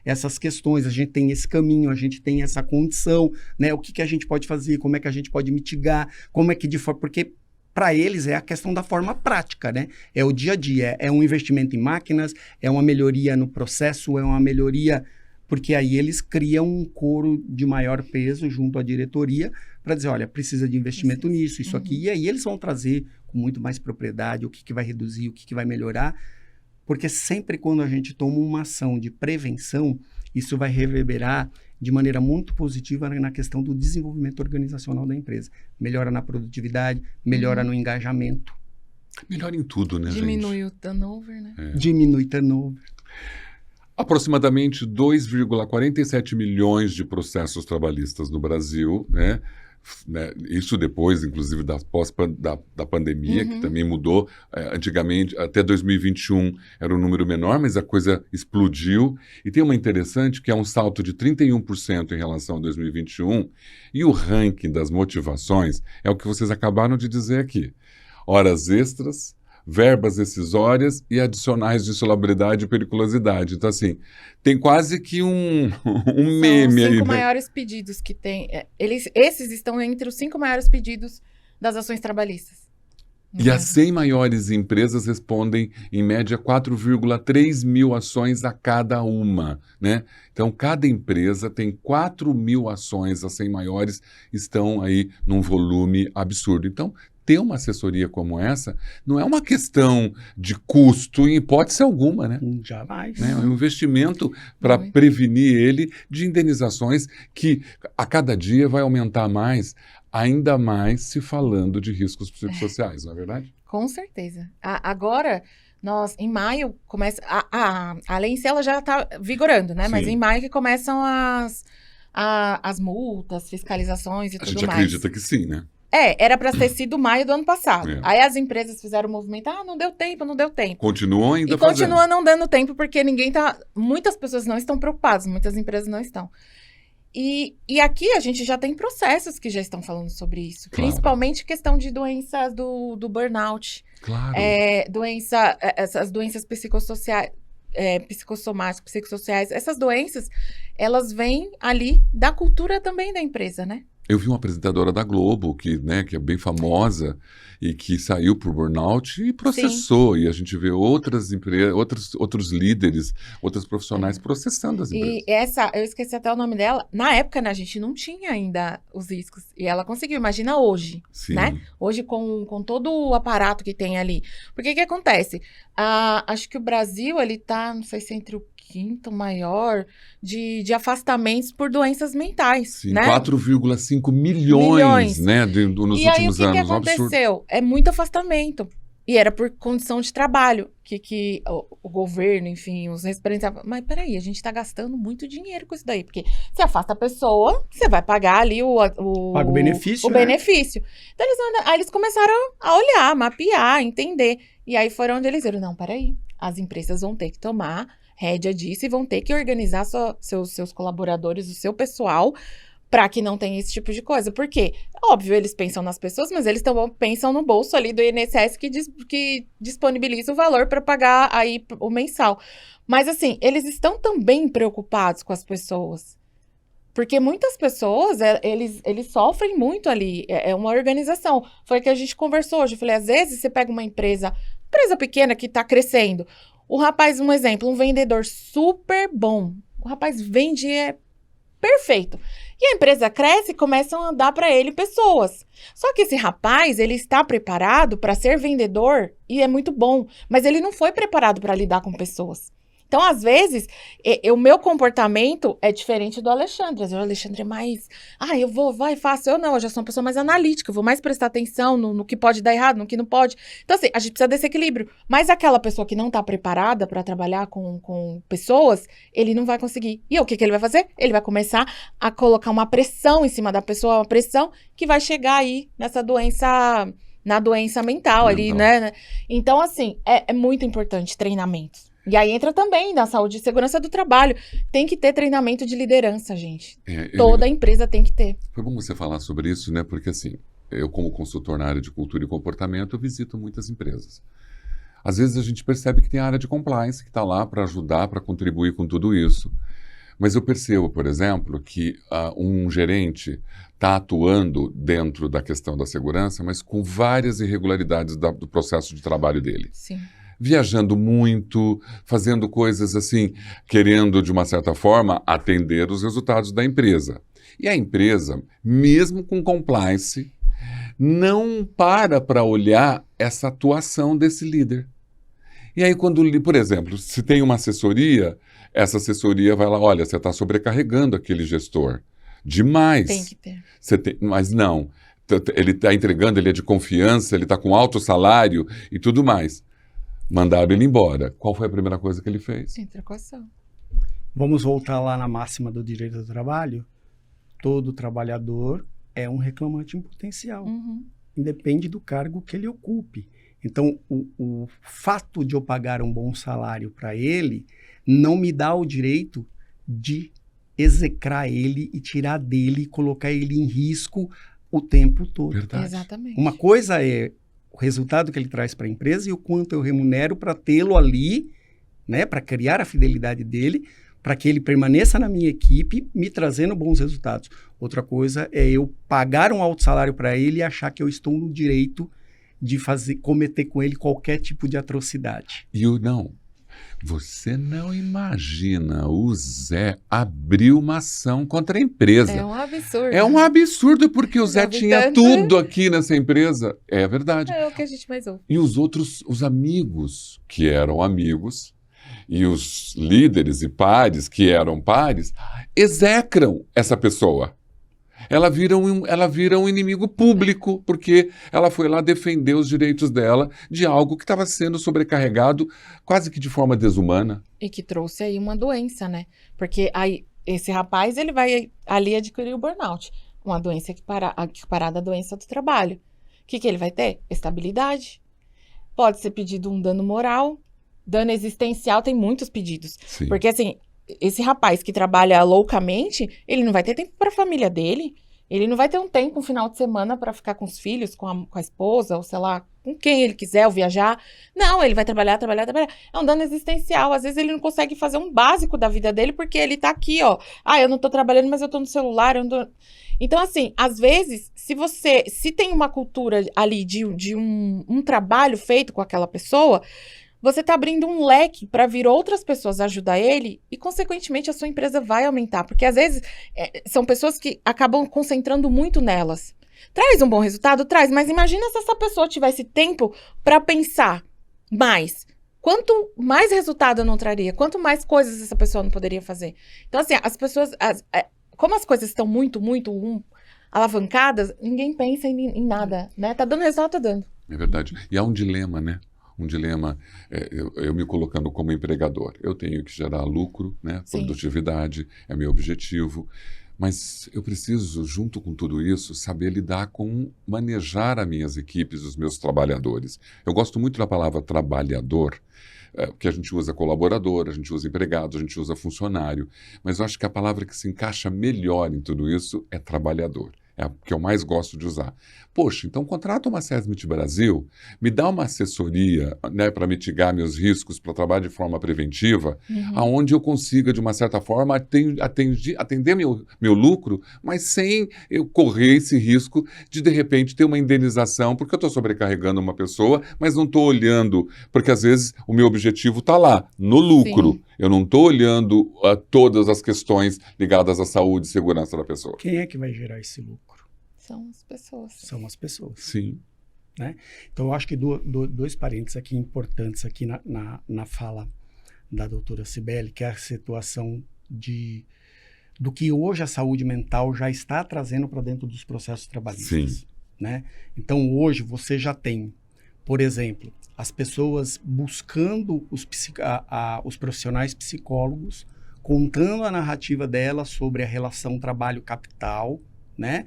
essas questões, a gente tem esse caminho, a gente tem essa condição, né? O que a gente pode fazer, como é que a gente pode mitigar, como é que de forma... Porque para eles é a questão da forma prática, né? É o dia a dia, é um investimento em máquinas, é uma melhoria no processo, é uma melhoria... Porque aí eles criam um coro de maior peso junto à diretoria para dizer, olha, precisa de investimento nisso, isso aqui. E aí eles vão trazer com muito mais propriedade o que vai reduzir, o que vai melhorar. Porque sempre quando a gente toma uma ação de prevenção, isso vai reverberar de maneira muito positiva na questão do desenvolvimento organizacional da empresa. Melhora na produtividade, melhora no engajamento. Melhor em tudo, né, Diminui o turnover, né? Diminui turnover. Aproximadamente 2,47 milhões de processos trabalhistas no Brasil, né? Isso depois, inclusive, da pandemia, que também mudou. Antigamente, até 2021, era um número menor, mas a coisa explodiu. E tem uma interessante, que é um salto de 31% em relação a 2021, e o ranking das motivações é o que vocês acabaram de dizer aqui. Horas extras, verbas rescisórias e adicionais de insalubridade e periculosidade. Então, assim, tem quase que um meme São os aí. 5 maiores pedidos que tem. Esses estão entre os 5 maiores pedidos das ações trabalhistas. E as 100 maiores empresas respondem, em média, 4,3 mil ações a cada uma, né? Então, cada empresa tem 4 mil ações, as 100 maiores estão aí num volume absurdo. Então, ter uma assessoria como essa não é uma questão de custo, em hipótese alguma, né? Jamais. É um investimento para prevenir ele de indenizações que a cada dia vai aumentar mais, ainda mais se falando de riscos psicossociais, não é verdade? Com certeza. Agora, nós, em maio, começa... A lei em si, ela já está vigorando, né? Sim. Mas em maio que começam as multas, fiscalizações e tudo mais. A gente acredita que sim, né? Era para ter sido maio do ano passado. É. Aí as empresas fizeram o movimento, não deu tempo, não deu tempo. Continuam ainda E fazendo. continua não dando tempo, porque muitas pessoas não estão preocupadas, muitas empresas não estão. E aqui a gente já tem processos que já estão falando sobre isso. Claro. Principalmente questão de doenças do burnout. Claro. Essas doenças psicossociais, psicossomáticas, psicossociais. Essas doenças, elas vêm ali da cultura também da empresa, né? Eu vi uma apresentadora da Globo, que é bem famosa, e que saiu por burnout e processou. Sim. E a gente vê outras empresas, outros líderes, outros profissionais processando as empresas. E eu esqueci até o nome dela. Na época, né, a gente não tinha ainda os riscos. E ela conseguiu, imagina hoje. Sim. Né? Hoje, com todo o aparato que tem ali. Porque o que acontece? Acho que o Brasil, ele tá, não sei se entre o quinto maior de afastamentos por doenças mentais. Sim, né? 4,5 milhões, né, nos e últimos aí, anos. o que aconteceu? É muito afastamento. E era por condição de trabalho que o governo, enfim, os representantes... Mas peraí, a gente tá gastando muito dinheiro com isso daí. Porque você afasta a pessoa, você vai pagar ali Paga o benefício, o né? benefício. Então, aí eles começaram a olhar, mapear, entender. E aí foram onde eles viram, não, peraí, as empresas vão ter que tomar rédea disso e vão ter que organizar seus colaboradores, o seu pessoal, para que não tenha esse tipo de coisa. Porque, óbvio, eles pensam nas pessoas, mas eles também pensam no bolso ali do INSS que disponibiliza o valor para pagar aí o mensal. Mas, assim, eles estão também preocupados com as pessoas. Porque muitas pessoas, eles sofrem muito ali. É uma organização. Foi o que a gente conversou hoje. Eu falei, às vezes você pega uma empresa pequena que está crescendo. O rapaz, um exemplo, um vendedor super bom. O rapaz vende, perfeito. E a empresa cresce e começam a dar para ele pessoas. Só que esse rapaz, ele está preparado para ser vendedor e é muito bom, mas ele não foi preparado para lidar com pessoas. Então, às vezes, o meu comportamento é diferente do Alexandre. Às vezes o Alexandre é mais, eu vou, vai, faço. Eu não, eu já sou uma pessoa mais analítica, eu vou mais prestar atenção no que pode dar errado, no que não pode. Então, assim, a gente precisa desse equilíbrio. Mas aquela pessoa que não está preparada para trabalhar com pessoas, ele não vai conseguir. E o que ele vai fazer? Ele vai começar a colocar uma pressão em cima da pessoa, uma pressão que vai chegar aí nessa doença, na doença mental ali, né? Então, assim, é muito importante treinamento. E aí entra também na saúde e segurança do trabalho. Tem que ter treinamento de liderança, gente. Toda empresa tem que ter. Foi bom você falar sobre isso, né? Porque assim, eu como consultor na área de cultura e comportamento, eu visito muitas empresas. Às vezes a gente percebe que tem a área de compliance que está lá para ajudar, para contribuir com tudo isso. Mas eu percebo, por exemplo, que um gerente está atuando dentro da questão da segurança, mas com várias irregularidades do processo de trabalho dele. Sim. Viajando muito, fazendo coisas assim, querendo, de uma certa forma, atender os resultados da empresa. E a empresa, mesmo com compliance, não para olhar essa atuação desse líder. E aí, por exemplo, se tem uma assessoria, essa assessoria vai lá, olha, você está sobrecarregando aquele gestor. Demais. Tem que ter. Mas não, ele está entregando, ele é de confiança, ele está com alto salário e tudo mais. Mandaram ele embora. Qual foi a primeira coisa que ele fez? Entra com ação. Vamos voltar lá na máxima do direito do trabalho? Todo trabalhador é um reclamante em potencial. Uhum. Independe do cargo que ele ocupe. Então, o fato de eu pagar um bom salário para ele não me dá o direito de execrar ele e tirar dele e colocar ele em risco o tempo todo. Verdade. Exatamente. Uma coisa é o resultado que ele traz para a empresa e o quanto eu remunero para tê-lo ali, né, para criar a fidelidade dele, para que ele permaneça na minha equipe, me trazendo bons resultados. Outra coisa é eu pagar um alto salário para ele e achar que eu estou no direito de cometer com ele qualquer tipo de atrocidade. Você não imagina, o Zé abriu uma ação contra a empresa. É um absurdo. É um absurdo, porque o Zé tinha tudo aqui nessa empresa. É verdade. É o que a gente mais ouve. E os amigos, que eram amigos, e os líderes e pares, que eram pares, execram essa pessoa. Ela vira um inimigo público, porque ela foi lá defender os direitos dela de algo que estava sendo sobrecarregado quase que de forma desumana. E que trouxe aí uma doença, né? Porque aí esse rapaz, ele vai ali adquirir o burnout. Uma doença equiparada à doença do trabalho. O que ele vai ter? Estabilidade. Pode ser pedido um dano moral. Dano existencial, tem muitos pedidos. Sim. Porque assim, esse rapaz que trabalha loucamente, ele não vai ter tempo para a família dele. Ele não vai ter um tempo, um final de semana para ficar com os filhos, com a esposa, ou sei lá, com quem ele quiser, ou viajar. Não, ele vai trabalhar. É um dano existencial. Às vezes ele não consegue fazer um básico da vida dele, porque ele tá aqui, ó. Eu não tô trabalhando, mas eu tô no celular. Então, assim, às vezes, se tem uma cultura ali de um trabalho feito com aquela pessoa, você está abrindo um leque para vir outras pessoas ajudar ele e, consequentemente, a sua empresa vai aumentar. Porque, às vezes, são pessoas que acabam concentrando muito nelas. Traz um bom resultado? Traz. Mas imagina se essa pessoa tivesse tempo para pensar mais. Quanto mais resultado eu não traria? Quanto mais coisas essa pessoa não poderia fazer? Então, assim, as pessoas... como as coisas estão muito alavancadas, ninguém pensa em nada, né? Tá dando resultado, tá dando. É verdade. E há um dilema, né? Um dilema, eu me colocando como empregador. Eu tenho que gerar lucro, né? Sim. Produtividade é meu objetivo. Mas eu preciso, junto com tudo isso, saber lidar com manejar as minhas equipes, os meus trabalhadores. Eu gosto muito da palavra trabalhador, porque a gente usa colaborador, a gente usa empregado, a gente usa funcionário. Mas eu acho que a palavra que se encaixa melhor em tudo isso é trabalhador. É a que eu mais gosto de usar. Poxa, então contrata uma Seismit Brasil, me dá uma assessoria, né, para mitigar meus riscos, para trabalhar de forma preventiva, aonde eu consiga, de uma certa forma, atender meu lucro, mas sem eu correr esse risco de repente, ter uma indenização, porque eu estou sobrecarregando uma pessoa, mas não estou olhando, porque às vezes o meu objetivo está lá, no lucro. Sim. Eu não estou olhando todas as questões ligadas à saúde e segurança da pessoa. Quem é que vai gerar esse lucro? São as pessoas. São as pessoas. Sim. Né? Então, eu acho que dois parênteses aqui importantes aqui na fala da doutora Cibele, que é a situação do que hoje a saúde mental já está trazendo para dentro dos processos trabalhistas. Sim. Né? Então, hoje você já tem, por exemplo, as pessoas buscando os profissionais psicólogos, contando a narrativa delas sobre a relação trabalho-capital, né?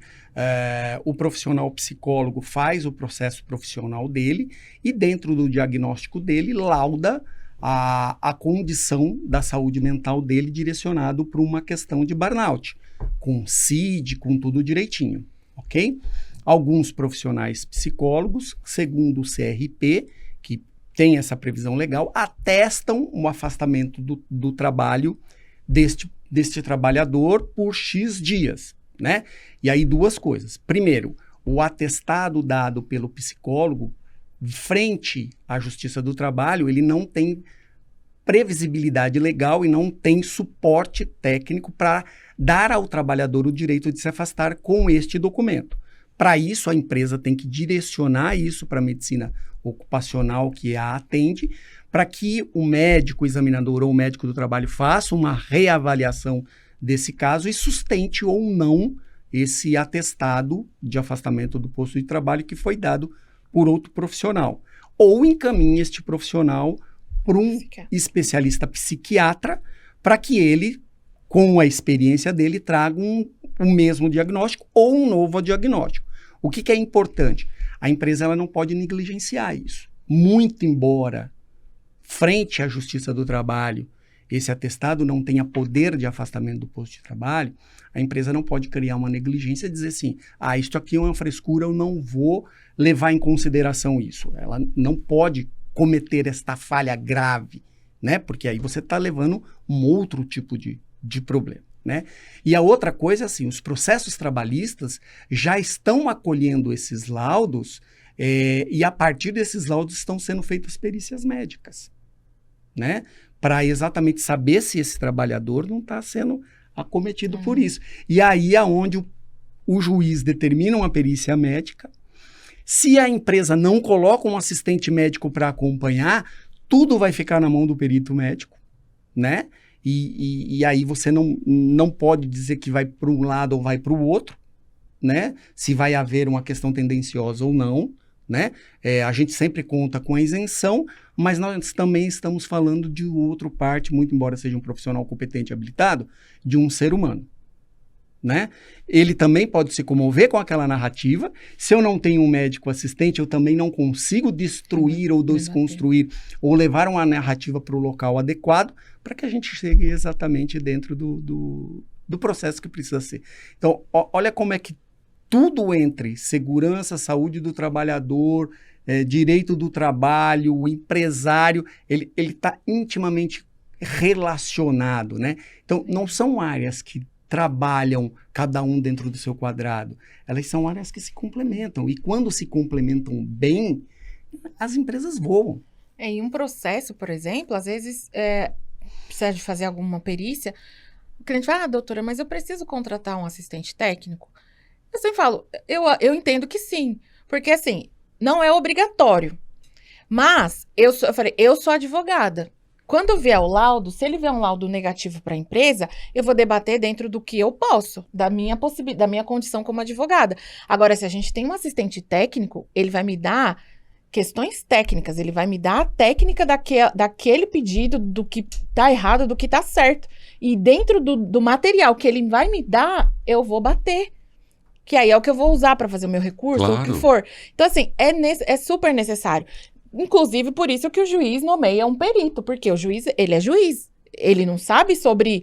O profissional psicólogo faz o processo profissional dele e dentro do diagnóstico dele lauda a condição da saúde mental dele direcionado para uma questão de burnout, com CID, com tudo direitinho, ok? Alguns profissionais psicólogos, segundo o CRP, que tem essa previsão legal, atestam um afastamento do trabalho deste trabalhador por X dias, né? E aí duas coisas. Primeiro, o atestado dado pelo psicólogo frente à Justiça do Trabalho, ele não tem previsibilidade legal e não tem suporte técnico para dar ao trabalhador o direito de se afastar com este documento. Para isso, a empresa tem que direcionar isso para a medicina ocupacional que a atende, para que o médico o examinador ou o médico do trabalho faça uma reavaliação desse caso e sustente ou não esse atestado de afastamento do posto de trabalho que foi dado por outro profissional. Ou encaminhe este profissional para um especialista psiquiatra para que ele, com a experiência dele, traga um mesmo diagnóstico ou um novo diagnóstico. O que é importante? A empresa ela não pode negligenciar isso. Muito embora, frente à Justiça do Trabalho, esse atestado não tenha poder de afastamento do posto de trabalho, a empresa não pode criar uma negligência e dizer assim, isso aqui é uma frescura, eu não vou levar em consideração isso. Ela não pode cometer esta falha grave, né? Porque aí você está levando um outro tipo de problema, né? E a outra coisa é assim, os processos trabalhistas já estão acolhendo esses laudos e a partir desses laudos estão sendo feitas perícias médicas, né? Para exatamente saber se esse trabalhador não está sendo acometido por isso. E aí é onde o juiz determina uma perícia médica. Se a empresa não coloca um assistente médico para acompanhar, tudo vai ficar na mão do perito médico, né? E aí você não pode dizer que vai para um lado ou vai para o outro, né? Se vai haver uma questão tendenciosa ou não, né? A gente sempre conta com a isenção, mas nós também estamos falando de outra parte, muito embora seja um profissional competente e habilitado, de um ser humano, né? Ele também pode se comover com aquela narrativa. Se eu não tenho um médico assistente, eu também não consigo destruir ou desconstruir ou levar uma narrativa para o local adequado para que a gente chegue exatamente dentro do processo que precisa ser. Então, olha como é que tudo entre segurança, saúde do trabalhador, direito do trabalho, o empresário, ele está intimamente relacionado, né? Então, não são áreas que trabalham cada um dentro do seu quadrado. Elas são áreas que se complementam. E quando se complementam bem, as empresas voam. Em um processo, por exemplo, às vezes precisa de fazer alguma perícia, o cliente fala, doutora, mas eu preciso contratar um assistente técnico? Eu sempre falo, eu entendo que sim, porque assim, não é obrigatório. Mas, eu falei, eu sou advogada. Quando vier o laudo, se ele vier um laudo negativo para a empresa, eu vou debater dentro do que eu posso, da minha condição como advogada. Agora, se a gente tem um assistente técnico, ele vai me dar questões técnicas. Ele vai me dar a técnica daquele pedido, do que tá errado, do que tá certo. E dentro do material que ele vai me dar, eu vou bater. Que aí é o que eu vou usar para fazer o meu recurso, ou o que for. Então, assim, é super necessário. Inclusive, por isso que o juiz nomeia um perito. Porque o juiz, ele é juiz. Ele não sabe sobre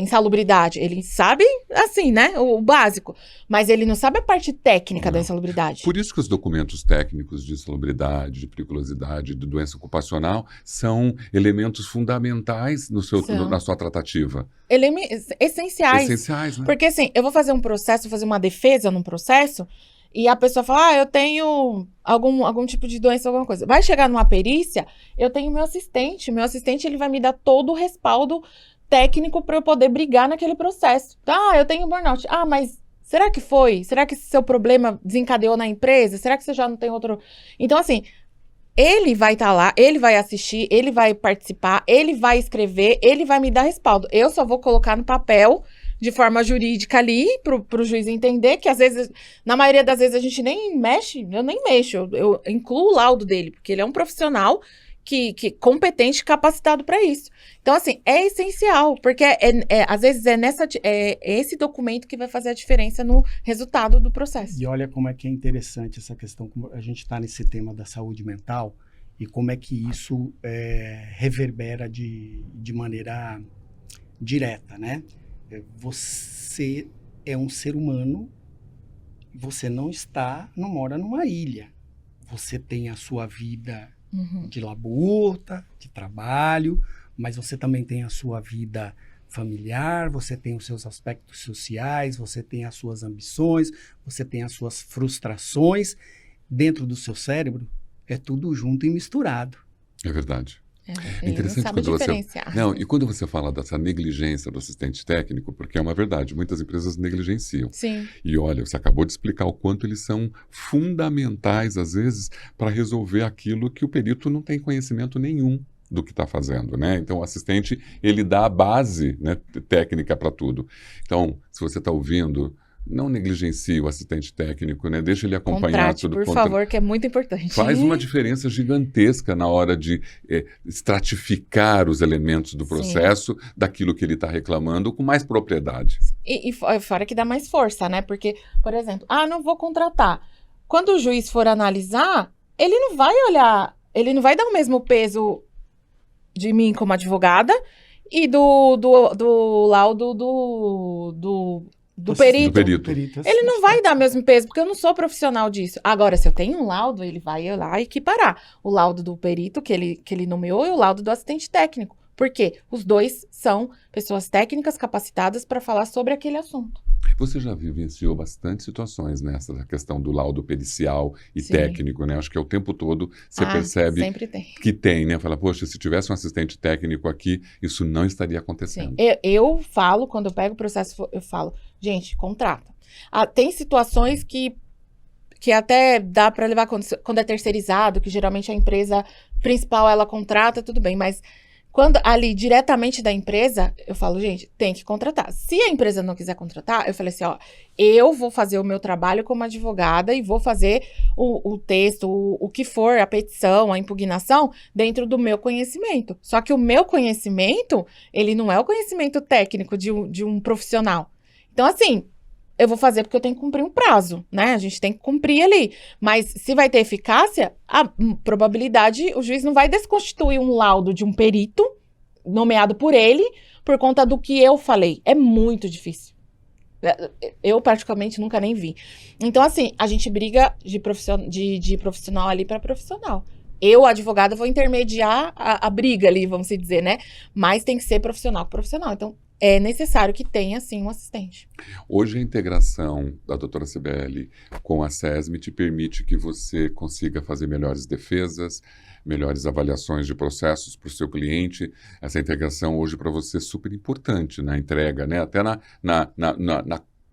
insalubridade. Ele sabe, assim, né? O básico. Mas ele não sabe a parte técnica da insalubridade. Por isso que os documentos técnicos de insalubridade, de periculosidade, de doença ocupacional são elementos fundamentais na sua tratativa. Essenciais. Essenciais, né? Porque, assim, eu vou fazer um processo, vou fazer uma defesa num processo, e a pessoa fala, eu tenho algum tipo de doença, alguma coisa. Vai chegar numa perícia, eu tenho meu assistente. Meu assistente, ele vai me dar todo o respaldo técnico para eu poder brigar naquele processo. Eu tenho burnout. Mas será que foi? Será que esse seu problema desencadeou na empresa? Será que você já não tem outro... Então, assim, ele vai estar lá, ele vai assistir, ele vai participar, ele vai escrever, ele vai me dar respaldo. Eu só vou colocar no papel de forma jurídica ali, pro juiz entender que, às vezes, na maioria das vezes, a gente nem mexe, eu nem mexo, eu incluo o laudo dele, porque ele é um profissional que competente, capacitado para isso. Então, assim, é essencial, porque às vezes é esse documento que vai fazer a diferença no resultado do processo. E olha como é que é interessante essa questão, como a gente está nesse tema da saúde mental, e como é que isso reverbera de maneira direta, né? Você é um ser humano, você não mora numa ilha. Você tem a sua vida de labuta, de trabalho, mas você também tem a sua vida familiar, você tem os seus aspectos sociais, você tem as suas ambições, você tem as suas frustrações. Dentro do seu cérebro, é tudo junto e misturado. É verdade. É interessante quando diferenciar. E quando você fala dessa negligência do assistente técnico, porque é uma verdade, muitas empresas negligenciam. Sim. E olha, você acabou de explicar o quanto eles são fundamentais, às vezes, para resolver aquilo que o perito não tem conhecimento nenhum do que está fazendo, né? Então, o assistente, ele dá a base, né, técnica para tudo. Então, se você está ouvindo... Não negligencie o assistente técnico, né? Deixa ele acompanhar Contrate, tudo. por favor, que é muito importante. Faz uma diferença gigantesca na hora de estratificar os elementos do processo daquilo que ele está reclamando com mais propriedade. E fora que dá mais força, né? Porque, por exemplo, não vou contratar. Quando o juiz for analisar, ele não vai olhar, ele não vai dar o mesmo peso de mim como advogada e do laudo do perito. Ele não vai dar o mesmo peso, porque eu não sou profissional disso. Agora, se eu tenho um laudo, ele vai lá equiparar o laudo do perito que ele nomeou e o laudo do assistente técnico. Por quê? Os dois são pessoas técnicas capacitadas para falar sobre aquele assunto. Você já vivenciou bastante situações nessa questão do laudo pericial e técnico, né? Acho que é o tempo todo você percebe que tem, né? Fala, poxa, se tivesse um assistente técnico aqui, isso não estaria acontecendo. Sim. Eu falo, quando eu pego o processo, eu falo, gente, contrata. Tem situações que até dá para levar quando é terceirizado, que geralmente a empresa principal, ela contrata, tudo bem, mas... Quando ali, diretamente da empresa, eu falo, gente, tem que contratar. Se a empresa não quiser contratar, eu falei assim, eu vou fazer o meu trabalho como advogada e vou fazer o texto, o que for, a petição, a impugnação, dentro do meu conhecimento. Só que o meu conhecimento, ele não é o conhecimento técnico de um profissional. Então, assim, eu vou fazer porque eu tenho que cumprir um prazo, né? A gente tem que cumprir ali. Mas se vai ter eficácia, a probabilidade, o juiz não vai desconstituir um laudo de um perito nomeado por ele por conta do que eu falei. É muito difícil. Eu, particularmente, nunca nem vi. Então, assim, a gente briga de profissional ali para profissional. Eu, advogada, vou intermediar a briga ali, vamos dizer, né? Mas tem que ser profissional com profissional. Então, é necessário que tenha, sim, um assistente. Hoje, a integração da doutora Cibele com a SESMI te permite que você consiga fazer melhores defesas, melhores avaliações de processos para o seu cliente. Essa integração hoje para você é super importante na entrega, né? Até na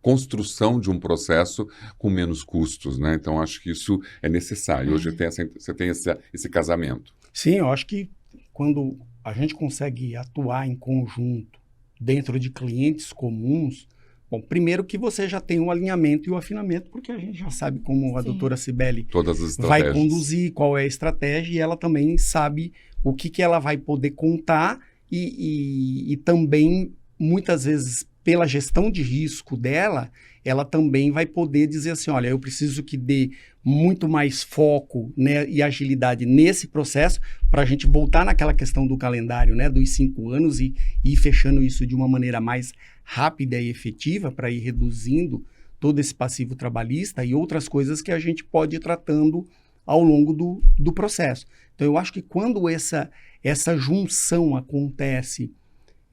construção de um processo com menos custos, né? Então, acho que isso é necessário. Hoje você tem esse casamento. Sim, eu acho que quando a gente consegue atuar em conjunto dentro de clientes comuns, Bom, primeiro que você já tem um alinhamento e o afinamento, porque a gente já sabe como a Sim. doutora Cibele Todas as vai estratégias. conduzir, qual é a estratégia, e ela também sabe o que ela vai poder contar e também, muitas vezes, pela gestão de risco dela, ela também vai poder dizer assim, olha, eu preciso que dê muito mais foco, né, e agilidade nesse processo para a gente voltar naquela questão do calendário, né, dos 5 anos e ir fechando isso de uma maneira mais rápida e efetiva para ir reduzindo todo esse passivo trabalhista e outras coisas que a gente pode ir tratando ao longo do processo. Então, eu acho que quando essa junção acontece,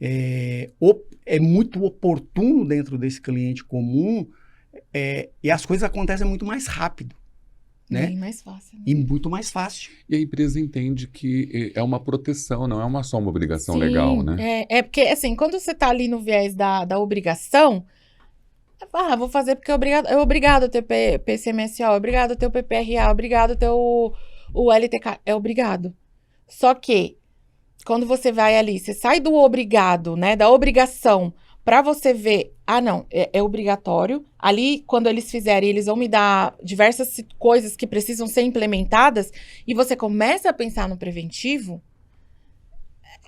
é muito oportuno dentro desse cliente comum, e as coisas acontecem muito mais rápido, né? Bem mais fácil. Né? E muito mais fácil. E a empresa entende que é uma proteção, não é só uma obrigação Sim, legal, né? É porque, assim, quando você tá ali no viés da obrigação, vou fazer porque é obrigado a ter PCMSO, é obrigado a ter o PPRA, é obrigado a ter o LTK, é obrigado. Só que, quando você vai ali, você sai do obrigado, né, da obrigação, para você ver, não, é obrigatório. Ali, quando eles fizerem, eles vão me dar diversas coisas que precisam ser implementadas, e você começa a pensar no preventivo,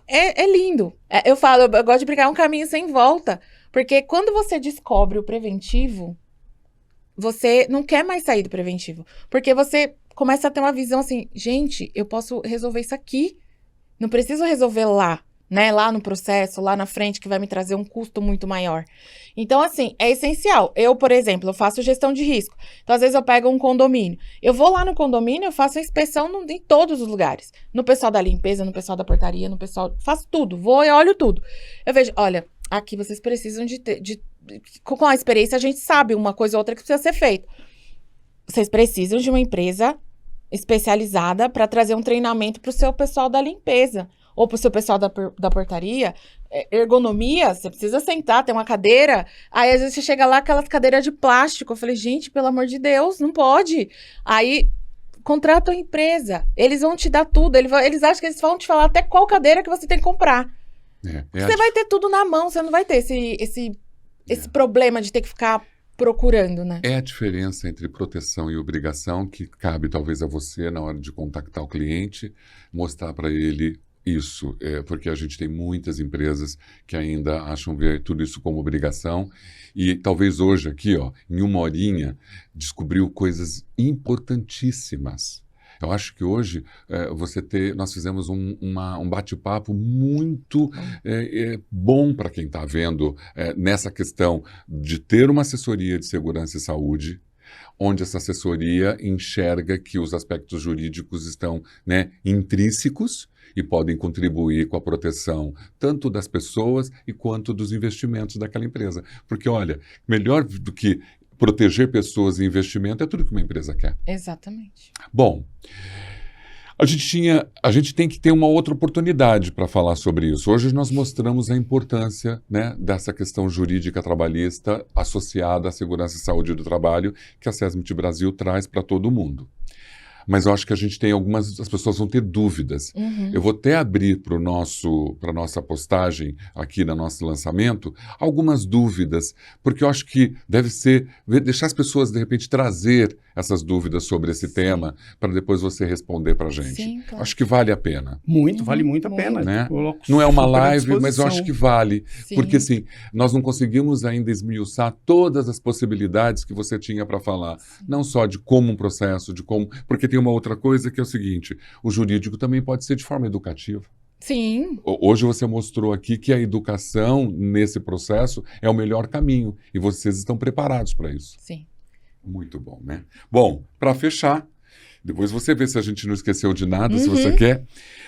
é lindo. Eu falo, eu gosto de brigar um caminho sem volta, porque quando você descobre o preventivo, você não quer mais sair do preventivo, porque você começa a ter uma visão assim, gente, eu posso resolver isso aqui, não preciso resolver lá, né? Lá no processo, lá na frente, que vai me trazer um custo muito maior. Então, assim, é essencial. Eu, por exemplo, eu faço gestão de risco. Então, às vezes, eu pego um condomínio. Eu vou lá no condomínio, eu faço a inspeção em todos os lugares. No pessoal da limpeza, no pessoal da portaria, no pessoal... Faço tudo. Vou e olho tudo. Eu vejo, olha, aqui vocês precisam com a experiência, a gente sabe uma coisa ou outra que precisa ser feita. Vocês precisam de uma empresa especializada para trazer um treinamento para o seu pessoal da limpeza ou para o seu pessoal da portaria. Ergonomia, você precisa sentar, tem uma cadeira. Aí, às vezes, você chega lá, aquelas cadeiras de plástico. Eu falei, gente, pelo amor de Deus, não pode. Aí, contrata a empresa. Eles vão te dar tudo. Eles acham que eles vão te falar até qual cadeira que você tem que comprar. Você vai ter tudo na mão, você não vai ter esse problema de ter que ficar procurando, né? É a diferença entre proteção e obrigação que cabe talvez a você na hora de contactar o cliente, mostrar para ele isso, porque a gente tem muitas empresas que ainda acham ver tudo isso como obrigação e talvez hoje aqui, em uma horinha, descobriu coisas importantíssimas. Eu acho que hoje nós fizemos um bate-papo muito bom para quem está vendo nessa questão de ter uma assessoria de segurança e saúde, onde essa assessoria enxerga que os aspectos jurídicos estão, né, intrínsecos e podem contribuir com a proteção tanto das pessoas e quanto dos investimentos daquela empresa. Porque, olha, melhor do que proteger pessoas e investimento é tudo que uma empresa quer. Exatamente. Bom, a gente tem que ter uma outra oportunidade para falar sobre isso. Hoje nós mostramos a importância, né, dessa questão jurídica trabalhista associada à segurança e saúde do trabalho que a SESMIT Brasil traz para todo mundo. Mas eu acho que a gente tem as pessoas vão ter dúvidas. Uhum. Eu vou até abrir para a nossa postagem aqui no nosso lançamento algumas dúvidas, porque eu acho que deve ser, deixar as pessoas de repente trazer essas dúvidas sobre esse tema, para depois você responder para a gente. Sim, claro. Acho que vale a pena. Vale muito a pena. Né? Coloco Não é uma super à live, mas eu acho que vale. Sim. Porque, assim, nós não conseguimos ainda esmiuçar todas as possibilidades que você tinha para falar. Sim. Não só de como um processo, de como... Porque tem uma outra coisa que é o seguinte, o jurídico também pode ser de forma educativa. Sim. Hoje você mostrou aqui que a educação nesse processo é o melhor caminho. E vocês estão preparados para isso. Sim. Muito bom, né? Bom, para fechar, depois você vê se a gente não esqueceu de nada, se você quer.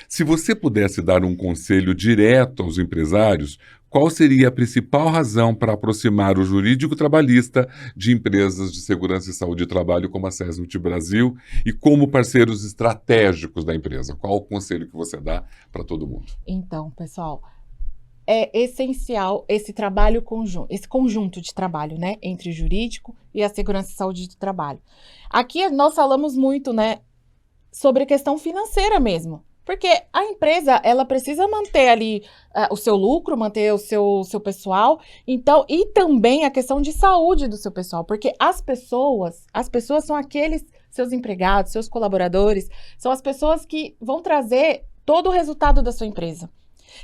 Se você pudesse dar um conselho direto aos empresários, qual seria a principal razão para aproximar o jurídico trabalhista de empresas de segurança e saúde e trabalho como a SESMIT Brasil e como parceiros estratégicos da empresa? Qual o conselho que você dá para todo mundo? Então, pessoal, é essencial esse trabalho conjunto, esse conjunto de trabalho, né, entre o jurídico e a segurança e saúde do trabalho. Aqui nós falamos muito, né, sobre a questão financeira mesmo. Porque a empresa, ela precisa manter ali o seu lucro, manter o seu pessoal, então, e também a questão de saúde do seu pessoal, porque as pessoas são aqueles seus empregados, seus colaboradores, são as pessoas que vão trazer todo o resultado da sua empresa.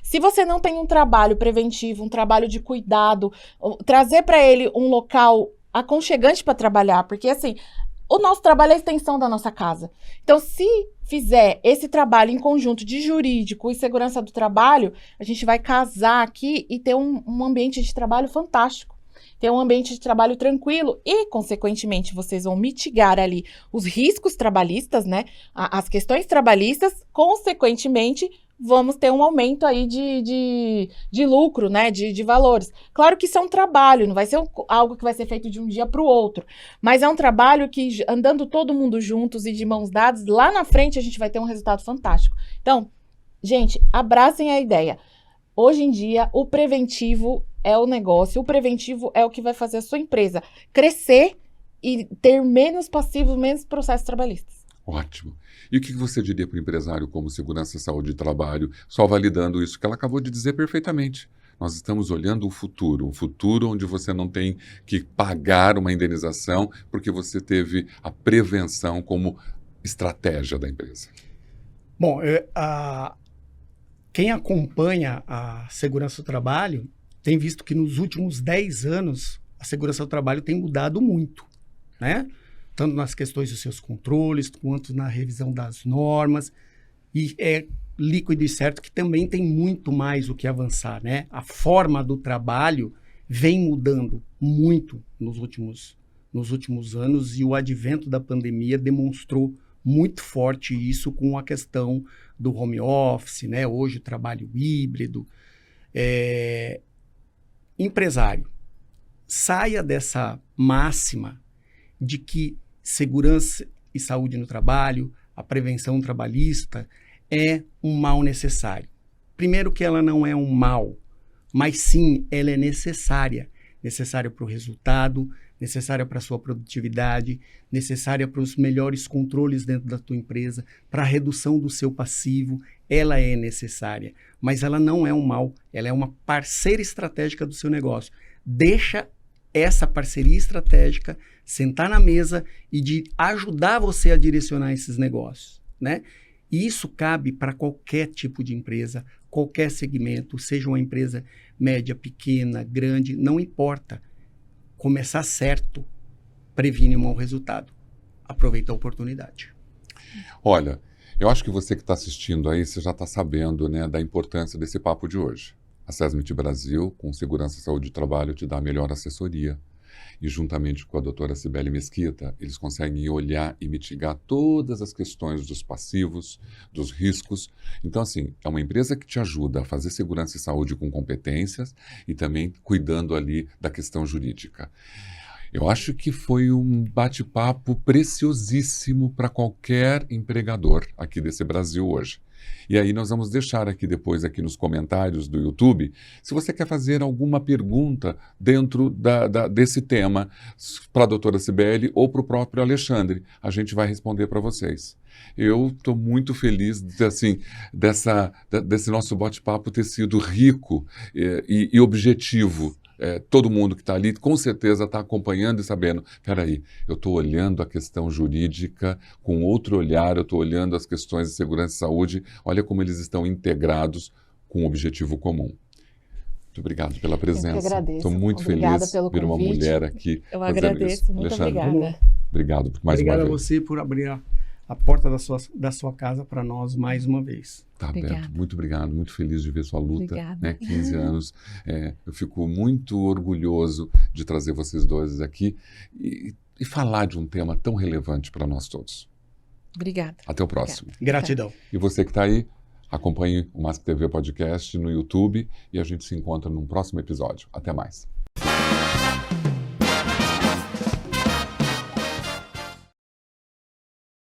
Se você não tem um trabalho preventivo, um trabalho de cuidado, trazer para ele um local aconchegante para trabalhar, porque assim, o nosso trabalho é a extensão da nossa casa. Então, se fizer esse trabalho em conjunto de jurídico e segurança do trabalho, a gente vai casar aqui e ter um ambiente de trabalho fantástico. Ter um ambiente de trabalho tranquilo e, consequentemente, vocês vão mitigar ali os riscos trabalhistas, né? As questões trabalhistas, consequentemente, vamos ter um aumento aí de lucro, né? De valores. Claro que isso é um trabalho, não vai ser algo que vai ser feito de um dia para o outro, mas é um trabalho que, andando todo mundo juntos e de mãos dadas, lá na frente a gente vai ter um resultado fantástico. Então, gente, abracem a ideia. Hoje em dia, o preventivo é o negócio, o preventivo é o que vai fazer a sua empresa crescer e ter menos passivos, menos processos trabalhistas. Ótimo. E o que você diria para o empresário como segurança, saúde e trabalho, só validando isso que ela acabou de dizer perfeitamente? Nós estamos olhando um futuro onde você não tem que pagar uma indenização porque você teve a prevenção como estratégia da empresa. Bom, quem acompanha a segurança do trabalho tem visto que nos últimos 10 anos a segurança do trabalho tem mudado muito, né? Tanto nas questões dos seus controles, quanto na revisão das normas. E é líquido e certo que também tem muito mais o que avançar, né? A forma do trabalho vem mudando muito nos últimos anos e o advento da pandemia demonstrou muito forte isso com a questão do home office, né? Hoje o trabalho híbrido. Empresário, saia dessa máxima de que segurança e saúde no trabalho, a prevenção trabalhista é um mal necessário. Primeiro que ela não é um mal, mas sim ela é necessária. Necessária para o resultado, necessária para a sua produtividade, necessária para os melhores controles dentro da tua empresa, para a redução do seu passivo, ela é necessária. Mas ela não é um mal, ela é uma parceira estratégica do seu negócio. Deixa essa parceria estratégica sentar na mesa e de ajudar você a direcionar esses negócios, né? E isso cabe para qualquer tipo de empresa, qualquer segmento, seja uma empresa média, pequena, grande, não importa. Começar certo previne um mau resultado. Aproveita a oportunidade. Olha, eu acho que você que está assistindo aí, você já está sabendo, né, da importância desse papo de hoje. A SESMIT Brasil, com Segurança, Saúde e Trabalho, te dá a melhor assessoria. E juntamente com a doutora Cibele Mesquita, eles conseguem olhar e mitigar todas as questões dos passivos, dos riscos. Então, assim, é uma empresa que te ajuda a fazer segurança e saúde com competências e também cuidando ali da questão jurídica. Eu acho que foi um bate-papo preciosíssimo para qualquer empregador aqui desse Brasil hoje. E aí nós vamos deixar aqui depois, aqui nos comentários do YouTube, se você quer fazer alguma pergunta dentro desse tema para a doutora Cibele ou para o próprio Alexandre. A gente vai responder para vocês. Eu estou muito feliz desse nosso bate-papo ter sido rico e objetivo. Todo mundo que está ali, com certeza está acompanhando e sabendo, peraí, eu estou olhando a questão jurídica com outro olhar, eu estou olhando as questões de segurança e saúde, olha como eles estão integrados com um objetivo comum. Muito obrigado pela presença. Eu que agradeço. Estou muito feliz de ver uma mulher aqui. Eu agradeço, isso. muito Alexandre, obrigada. Obrigado por mais uma vez. Obrigado a você por abrir a porta da sua casa para nós mais uma vez. Tá aberto. Muito obrigado, muito feliz de ver sua luta. Né? 15 anos. Eu fico muito orgulhoso de trazer vocês dois aqui e falar de um tema tão relevante para nós todos. Obrigada. Até o próximo. Gratidão. E você que está aí, acompanhe o Mask TV Podcast no YouTube e a gente se encontra num próximo episódio. Até mais.